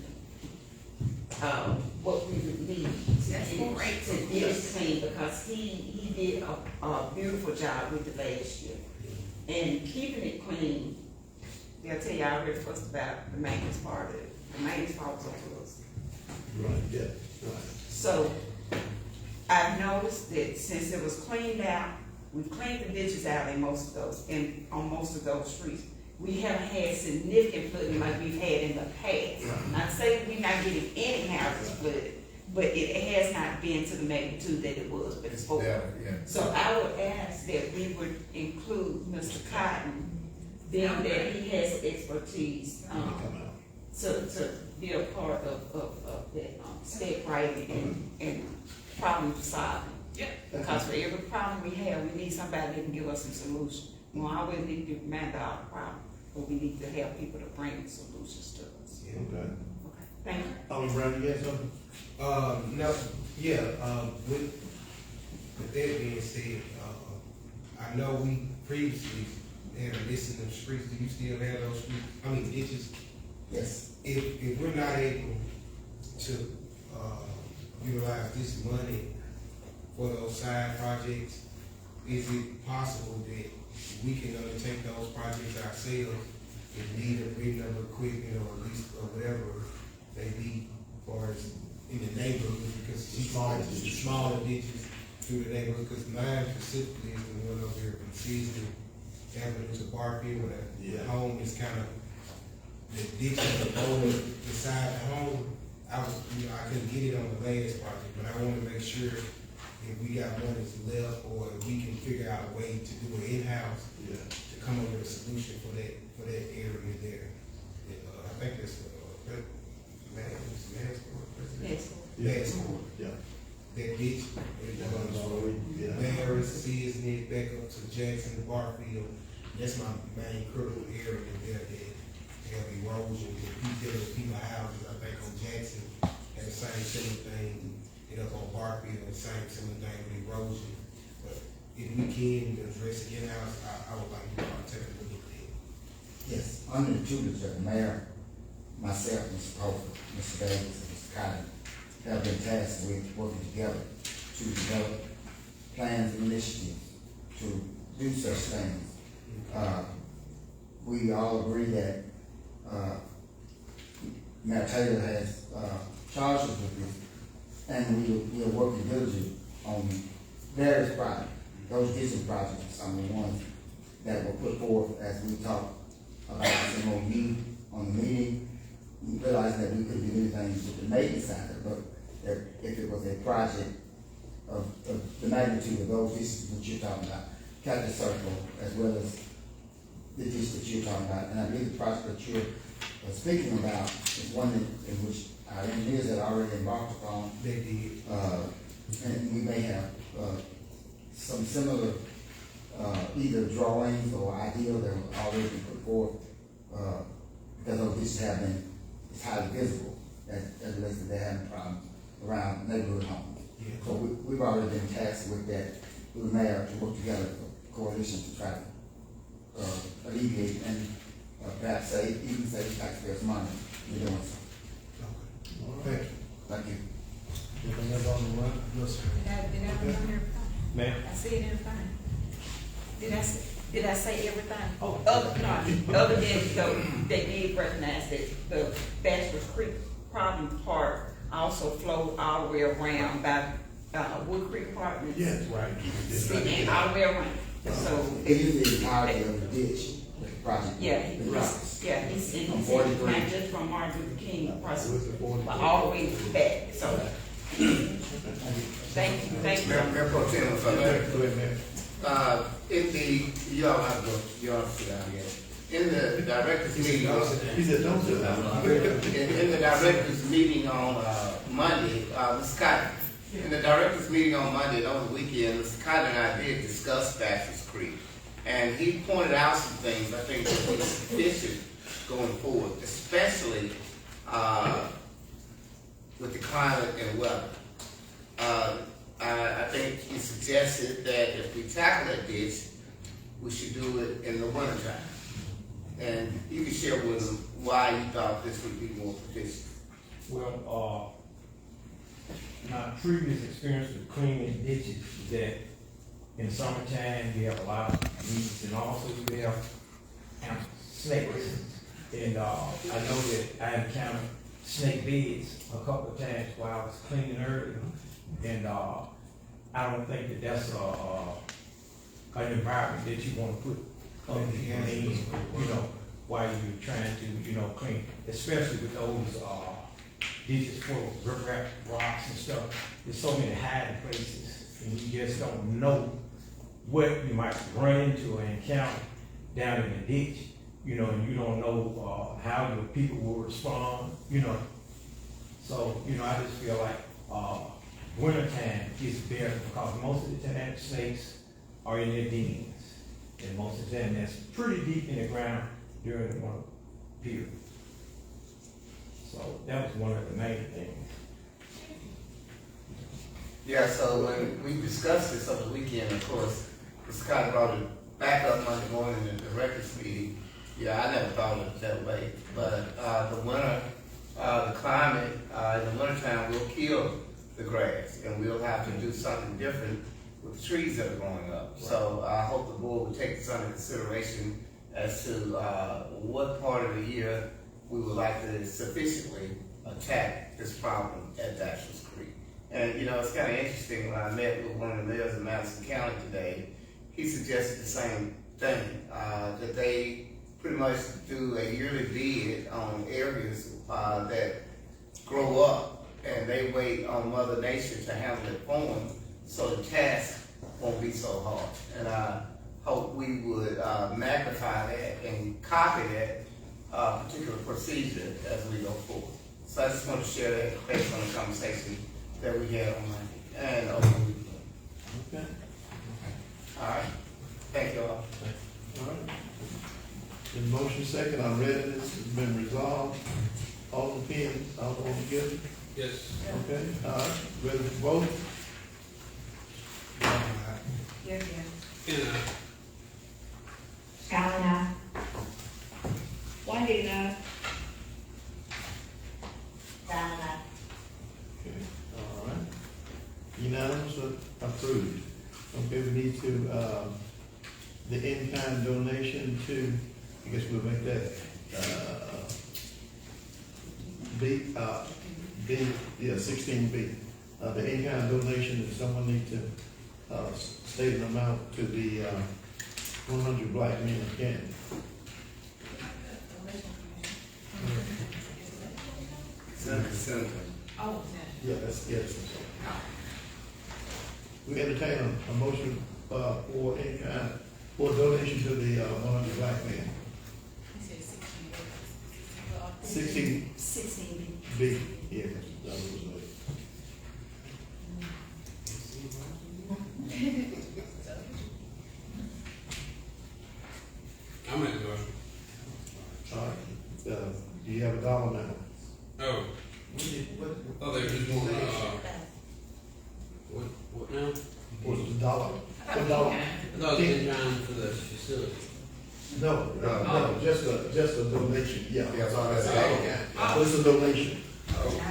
Speaker 9: what we would need to
Speaker 14: That's
Speaker 9: get
Speaker 14: great.
Speaker 9: to get it clean, because he did a beautiful job with the last year. And keeping it clean, they'll tell you, I already fussed about the maintenance part of it. The maintenance part was up to us.
Speaker 1: Right, yeah, right.
Speaker 9: So, I've noticed that since it was cleaned out, we've cleaned the ditches out in most of those, on most of those streets. We haven't had significant flooding like we've had in the past. Not saying we're not getting any houses flooded, but it has not been to the magnitude that it was before.
Speaker 8: Yeah.
Speaker 9: So I would ask that we would include Mr. Cotton, being that he has expertise, to be a part of that, spec writing and problem solving.
Speaker 14: Yeah.
Speaker 9: Because for every problem we have, we need somebody that can give us some solution. We don't always need to demand our problem, but we need to have people to bring solutions to us.
Speaker 1: Okay.
Speaker 9: Okay, thank you.
Speaker 1: Alderman Brown, you had something?
Speaker 12: No, yeah, with that being said, I know we previously had a list of them streets. Do you still have those streets? I mean ditches?
Speaker 15: Yes.
Speaker 12: If we're not able to, utilize this money for those side projects, is it possible that we can undertake those projects ourselves if need of bringing up equipment or at least, or whatever they be, for us in the neighborhood, because smaller ditches through the neighborhood, because mine specifically is the one over here from Season Avenue to Barfield, where the home is kind of, the ditch is over beside the home. I couldn't get it on the last project, but I want to make sure if we got monies left, or if we can figure out a way to do it in-house, to come up with a solution for that area there. I think that's, Mass Court.
Speaker 1: Yeah.
Speaker 12: That ditch, Maris, Seasoned, back up to Jackson, to Barfield, that's my main critical area there that have erosion, people houses, I think on Jackson, and the same similar thing, up on Barfield, the same similar thing with erosion. But if we can address it in-house, I would like to take a look at that.
Speaker 15: Yes, under the tutelage of the mayor, myself, Mr. Crawford, Mr. Davis, and Mr. Cotton have been tasked with working together to develop plans and initiatives to do such things. We all agree that Mayor Taylor has charged us with this, and we are working diligently on various projects. Those ditching projects are some of the ones that were put forth as we talked about this MOU on the meeting. We realized that we couldn't do anything with the maintenance side, but if it was a project of the magnitude of those issues that you're talking about, Canton Circle, as well as the dish that you're talking about. And I believe the project that you're speaking about is one in which our engineers had already embarked upon.
Speaker 12: They did.
Speaker 15: And we may have some similar either drawings or ideas that have already been put forth because those dishes have been, it's highly visible as relates to they're having problems around neighborhood homes.
Speaker 12: Yeah.
Speaker 15: So we've already been tasked with that, with the mayor to work together for coalition to try to alleviate and perhaps save, even save taxpayers money in doing so.
Speaker 12: Okay. All right.
Speaker 15: Thank you.
Speaker 1: Anything else on the run?
Speaker 12: No, sir.
Speaker 16: Did I remember everything?
Speaker 1: Ma'am?
Speaker 16: I said everything. Did I say everything?
Speaker 1: Oh.
Speaker 9: Other than though, they did recognize that the Bachelor's Creek problem part also flowed all the way around by, Wood Creek Apartments.
Speaker 1: Yes, right.
Speaker 9: And all the way around, so.
Speaker 15: It is the entirety of the ditch project.
Speaker 9: Yeah,
Speaker 15: The rocks.
Speaker 9: he's in,
Speaker 15: From 43.
Speaker 9: not just from Martin Luther King, but all the way back, so. Thank you.
Speaker 8: Mayor Pro Tem, if I may.
Speaker 1: Go ahead, ma'am.
Speaker 8: In the, you all have to go, you all have to sit down here. In the director's meeting,
Speaker 1: He said, don't sit down.
Speaker 8: in the director's meeting on, Monday, Ms. Cotton, in the director's meeting on Monday, over the weekend, Ms. Cotton and I did discuss Bachelor's Creek. And he pointed out some things I think that be sufficient going forward, especially, with the climate and weather. I think he suggested that if we tackle that ditch, we should do it in the wintertime. And you can share with them why you thought this would be more efficient.
Speaker 17: Well, my previous experience with cleaning ditches is that in summertime, we have a lot of weeds and also we have snakes. And I know that I encountered snake beds a couple of times while I was cleaning earlier. And I don't think that that's an environment that you want to put in, you know, while you're trying to, clean, especially with those ditches full of riprap rocks and stuff. There's so many hiding places, and you just don't know what you might run into or encounter down in the ditch, and you don't know how your people will respond, So, I just feel like wintertime is better because most of the time snakes are in their dens. And most of the time that's pretty deep in the ground during the winter period. So that was one of the main things.
Speaker 8: Yeah, so when we discussed this over the weekend, of course, Ms. Cotton brought it back up Monday morning in the director's meeting. Yeah, I never thought of it that way. But the winter, the climate in the wintertime will kill the grass, and we'll have to do something different with the trees that are growing up. Right. So I hope the board will take this under consideration as to what part of the year we would like to sufficiently attack this problem at Bachelor's Creek. And it's kind of interesting, when I met with one of the mayors of Madison County today, he suggested the same thing, that they pretty much do a yearly bid on areas that grow up, and they wait on Mother Nature to handle it for them, so the task won't be so hard. And I hope we would magnify that and copy that particular procedure as we go forward. So I just want to share that based on the conversation that we had on Monday and over the weekend.
Speaker 1: Okay.
Speaker 8: All right. Thank you all.
Speaker 1: All right. The motion second, our readiness has been resolved. All the pins, all together?
Speaker 5: Yes.
Speaker 1: Okay, all right, ready to vote?
Speaker 16: Yeah.
Speaker 2: Allen, aye. Whitehead, aye.
Speaker 13: Allen, aye.
Speaker 1: Okay, all right. Unanimous or approved. Okay, we need to, the in-kind donation to, I guess we'll make that, B, 16B. The in-kind donation, if someone need to, state an amount to the, 100 Black Men of Canton.
Speaker 8: Senator.
Speaker 14: Oh,
Speaker 1: Yeah, that's, yes. we entertain a motion, for any kind, for donation to the, 100 Black Men.
Speaker 3: He said
Speaker 1: 16
Speaker 13: 16.
Speaker 1: B, yeah, that was it.
Speaker 5: I'll make the motion.
Speaker 1: All right, do you have a dollar amount?
Speaker 5: Oh, oh, there's just one, what now?
Speaker 1: What's the dollar? What dollar?
Speaker 5: No, it's in time for the facility.
Speaker 1: No, no, just a donation, yeah.
Speaker 8: Yeah, so that's all.
Speaker 1: It's a donation,
Speaker 8: Oh,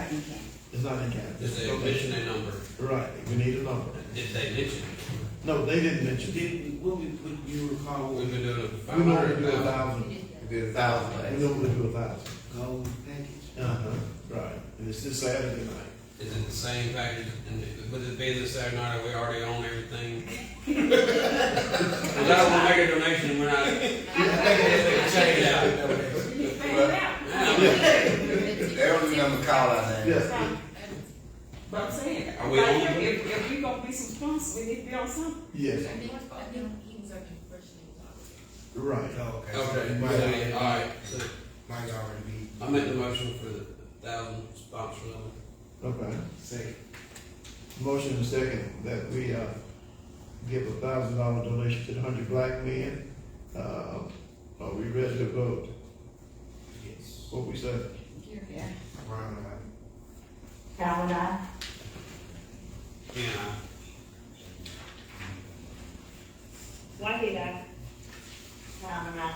Speaker 1: it's not in cash.
Speaker 5: Did they mention a number?
Speaker 1: Right, we need a number.
Speaker 5: Did they mention?
Speaker 1: No, they didn't mention.
Speaker 5: What you recall? We've been doing it for
Speaker 1: We normally
Speaker 5: 500.
Speaker 1: do 1,000.
Speaker 8: We did 1,000.
Speaker 1: We normally do 1,000.
Speaker 8: Gold package.
Speaker 1: Right, and it's this Saturday night.
Speaker 5: Is it the same package, and would it be this Saturday night, are we already on everything? Cause I don't wanna make a donation when I change out.
Speaker 8: They don't remember call our name.
Speaker 1: Yes,
Speaker 9: But I'm saying,
Speaker 5: Are we on?
Speaker 9: if we gonna be some sponsors, we need to be on something.
Speaker 1: yes,
Speaker 3: I think he was like in first name.
Speaker 1: right.
Speaker 12: Okay.
Speaker 5: Okay, alright, so
Speaker 12: Might already be.
Speaker 5: I make the motion for the 1,000 sponsor level.
Speaker 1: Okay.
Speaker 12: Second.
Speaker 1: Motion and second that we, give $1,000 donation to the 100 Black Men. Are we ready to vote?
Speaker 12: Yes.
Speaker 1: What we said?
Speaker 9: Yeah.
Speaker 12: Brown eye.
Speaker 6: Calvin, I.
Speaker 5: Yeah.
Speaker 2: Whitehead, aye.
Speaker 6: Calvin, I.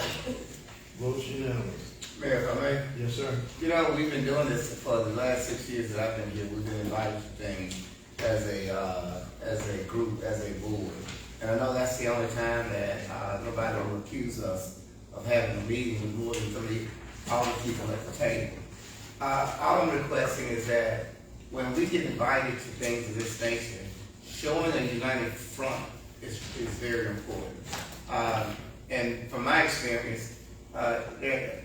Speaker 1: Vote unanimous.
Speaker 8: Mayor, if I may,
Speaker 1: Yes, sir.
Speaker 8: you know, we've been doing this for the last 6 years that I've been here. We've been invited to things as a group, as a board. And I know that's the only time that, nobody will accuse us of having a meeting with more than 3 all the people at the table. All I'm requesting is that when we get invited to things of this nature, showing a united front is very important. And from my experience,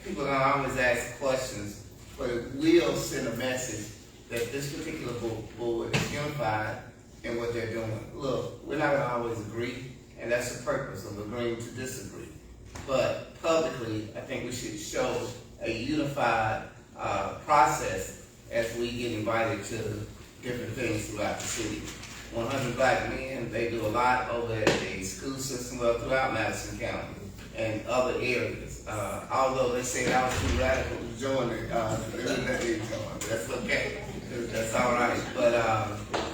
Speaker 8: people don't always ask questions, but it will send a message that this particular board is unified in what they're doing. Look, we're not gonna always agree, and that's the purpose of agreeing to disagree. But publicly, I think we should show a unified process as we get invited to different things throughout the city. 100 Black Men, they do a lot over at the school system, well, throughout Madison County and other areas. Although they say I was too radical to join it, they wouldn't let me join, but that's okay. That's all right. But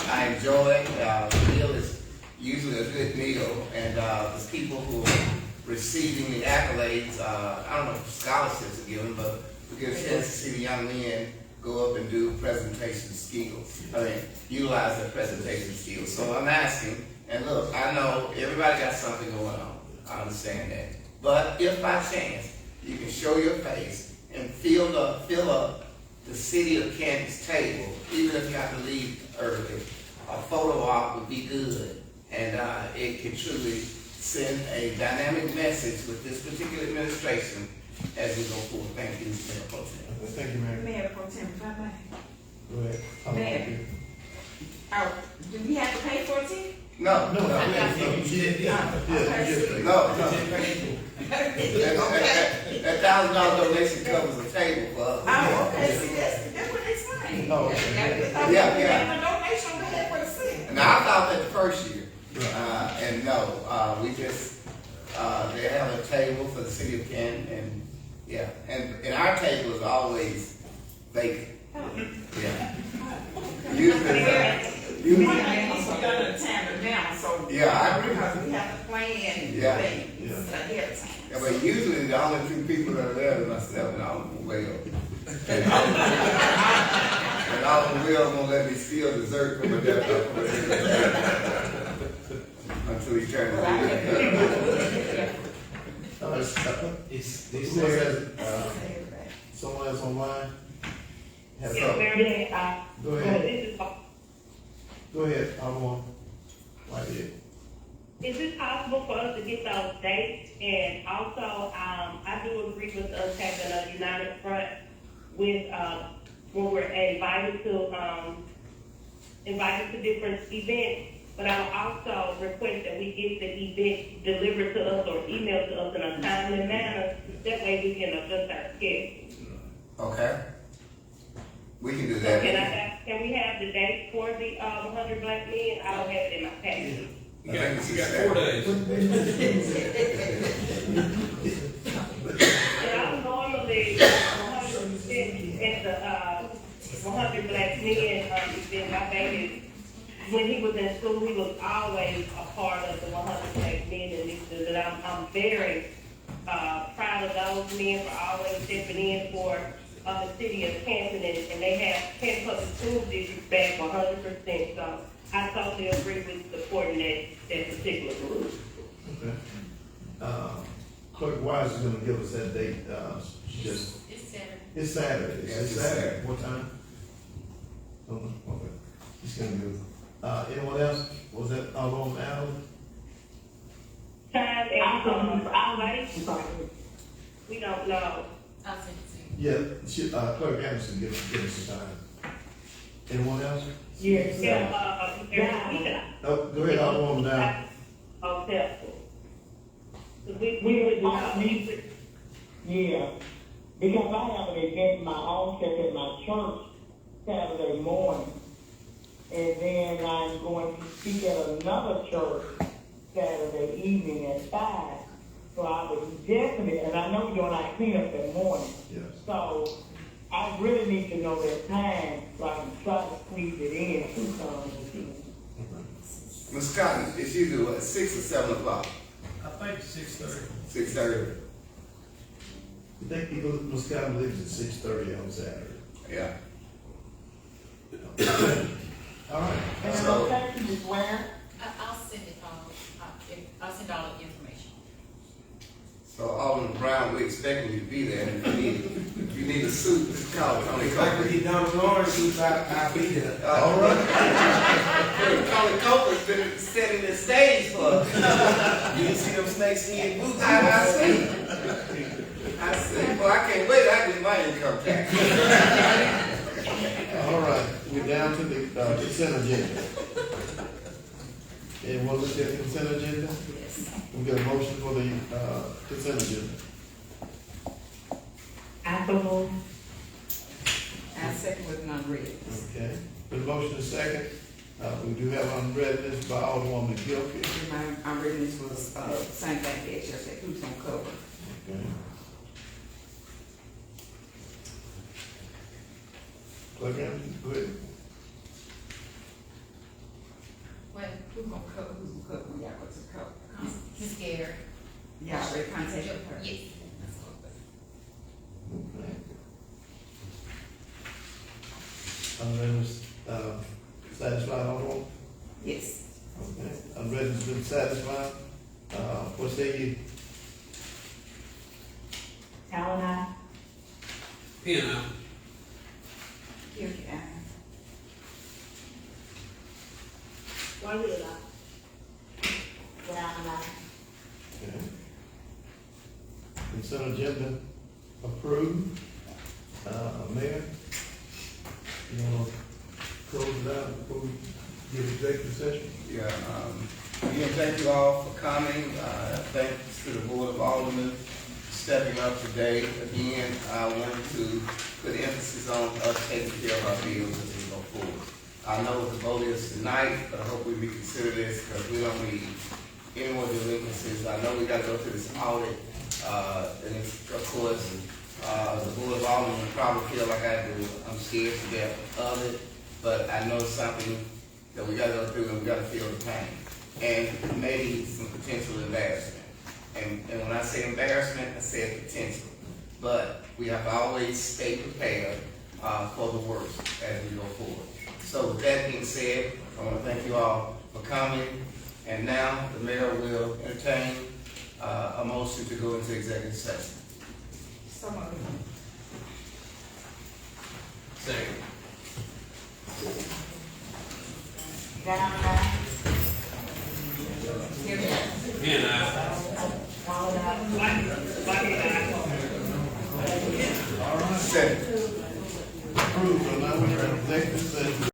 Speaker 8: I enjoy it. The meal is usually a good meal, and the people who are receiving the accolades, I don't know if scholarships are given, but we get a chance to see the young men go up and do presentation skills. I mean, utilize their presentation skills. So I'm asking, and look, I know everybody got something going on. I understand that. But if by chance you can show your face and fill up the city of Canton's table, even if you have to leave early, a photo op would be good, and it can truly send a dynamic message with this particular administration as we go forward. Thank you, Mayor Pro Tem.
Speaker 1: Thank you, Mayor.
Speaker 9: Mayor Pro Tem, if I may.
Speaker 1: Go ahead.
Speaker 9: Mayor. Do we have to pay for it too?
Speaker 8: No,
Speaker 1: No,
Speaker 8: no,
Speaker 1: no,
Speaker 8: no.
Speaker 1: you did, yeah, yeah.
Speaker 8: No. That $1,000 donation covers the table for us.
Speaker 9: Oh, okay, see, that's what they saying.
Speaker 1: Oh, okay.
Speaker 8: Yeah.
Speaker 9: A donation on behalf of the city.
Speaker 8: Now, I thought that the first year, and no, we just, they have a table for the city of Canton, and, yeah, and our table is always vacant. Yeah.
Speaker 9: We got a time now, so.
Speaker 8: Yeah, I agree.
Speaker 9: Because we have to plan
Speaker 8: Yeah.
Speaker 9: things ahead of time.
Speaker 8: Yeah, but usually the only 2 people that are there is myself and Alderman Will. And Alderman Will won't let me steal dessert from a death until he turns it.
Speaker 12: It's
Speaker 1: Who has, someone else online? Have
Speaker 2: Yes, Mayor,
Speaker 1: Go ahead. Go ahead, Alderman Whitehead.
Speaker 2: Is it possible for us to get those dates? And also, I do agree with us having a united front with, when we're invited to different events. but I'll also request that we get the event delivered to us or emailed to us in a timely manner. That way we can adjust our schedule.
Speaker 8: Okay. We can do
Speaker 2: So
Speaker 8: that.
Speaker 2: can we have the date for the 100 Black Men? I don't have it in my package.
Speaker 5: You got 4 days.
Speaker 2: And I'm normally 100% at the 100 Black Men event. My baby, when he was in school, he was always a part of the 100 Black Men initiative. And I'm very proud of those men for always stepping in for the city of Canton, and they have Canton Public School District back 100%. So I totally agree with supporting that particular group.
Speaker 1: Okay. Clerk Wise is gonna give us that date,
Speaker 3: It's Saturday.
Speaker 1: it's Saturday.
Speaker 8: Yeah,
Speaker 1: It's
Speaker 8: it's
Speaker 1: Saturday.
Speaker 8: Saturday.
Speaker 1: What time? Okay. He's gonna give, anyone else? Was that Alderman Allen?
Speaker 2: Time and we don't know.
Speaker 3: I'll send it to you.
Speaker 1: Yeah, Clerk Anderson give us some time. Anyone else?
Speaker 2: Yes.
Speaker 1: Oh, go ahead, Alderman now.
Speaker 18: Yeah, because I have an event in my own church at my church Saturday morning. And then I'm going to speak at another church Saturday evening at 5. So I would definitely, and I know you're not cleanup that morning.
Speaker 1: Yes.
Speaker 18: So I really need to know that time so I can try to squeeze it in sometime.
Speaker 8: Ms. Cotton, it's usually what, 6 or 7 o'clock?
Speaker 17: I think 6:30.
Speaker 8: 6:30.
Speaker 1: I think people, Ms. Cotton leaves at 6:30 on Saturday.
Speaker 8: Yeah.
Speaker 1: All right.
Speaker 18: And the
Speaker 8: So-
Speaker 18: location is where?
Speaker 3: I'll send it all, I'll send all the information.
Speaker 8: So Alderman Brown, we expecting you to be there, and if you need a suit, just call Tony
Speaker 12: If I could
Speaker 8: Copeland.
Speaker 12: get down to Lawrence, I'll be there.
Speaker 8: All right. Tony Copeland's been setting the stage for us.
Speaker 12: You didn't see them snakes in boots?
Speaker 8: I see. I see. Well, I can't wait, I get my income tax.
Speaker 1: All right, we're down to the consent agenda. Anyone look at the consent agenda?
Speaker 3: Yes.
Speaker 1: We got a motion for the consent agenda.
Speaker 9: I so move. I second with unread.
Speaker 1: Okay, the motion is second. We do have unreadness by Alderwoman Gilkey.
Speaker 9: My unreadness was, same thing that just said, who's gonna cover?
Speaker 1: Okay. Clerk Anderson, go ahead.
Speaker 3: Well, who gonna cover?
Speaker 9: Who's gonna cover? Yeah, what's the cover?
Speaker 3: Ms. Gare.
Speaker 9: Yeah, I already contacted her.
Speaker 3: Yes.
Speaker 1: Okay. Unreadness, satisfied, Alderwoman?
Speaker 9: Yes.
Speaker 1: Okay, unreadness been satisfied. What say you?
Speaker 6: Allen, I.
Speaker 5: You know,
Speaker 9: Here,
Speaker 6: One little I. Allen, I.
Speaker 1: Okay. Consent agenda approved. Mayor, you wanna close it out before we get executive session?
Speaker 8: Yeah, again, thank you all for coming. Thanks to the Board of Aldermen stepping up today. Again, I want to put emphasis on us taking care of our bills as we go forward. I know what the vote is tonight, but I hope we reconsider this because we don't need any more delinquencies. I know we gotta go through this audit, and it's, of course, the Board of Aldermen will probably feel like I do. I'm scared to death of it, but I know it's something that we gotta go through and we gotta feel the pain. And maybe some potential embarrassment. And when I say embarrassment, I say potential. But we have to always stay prepared for the worst as we go forward. So with that being said, I want to thank you all for coming. And now the mayor will entertain a motion to go into executive session.
Speaker 9: So moved.
Speaker 5: second.
Speaker 6: Allen, I.
Speaker 5: And
Speaker 8: Second.
Speaker 1: Approved, so now we're in executive session.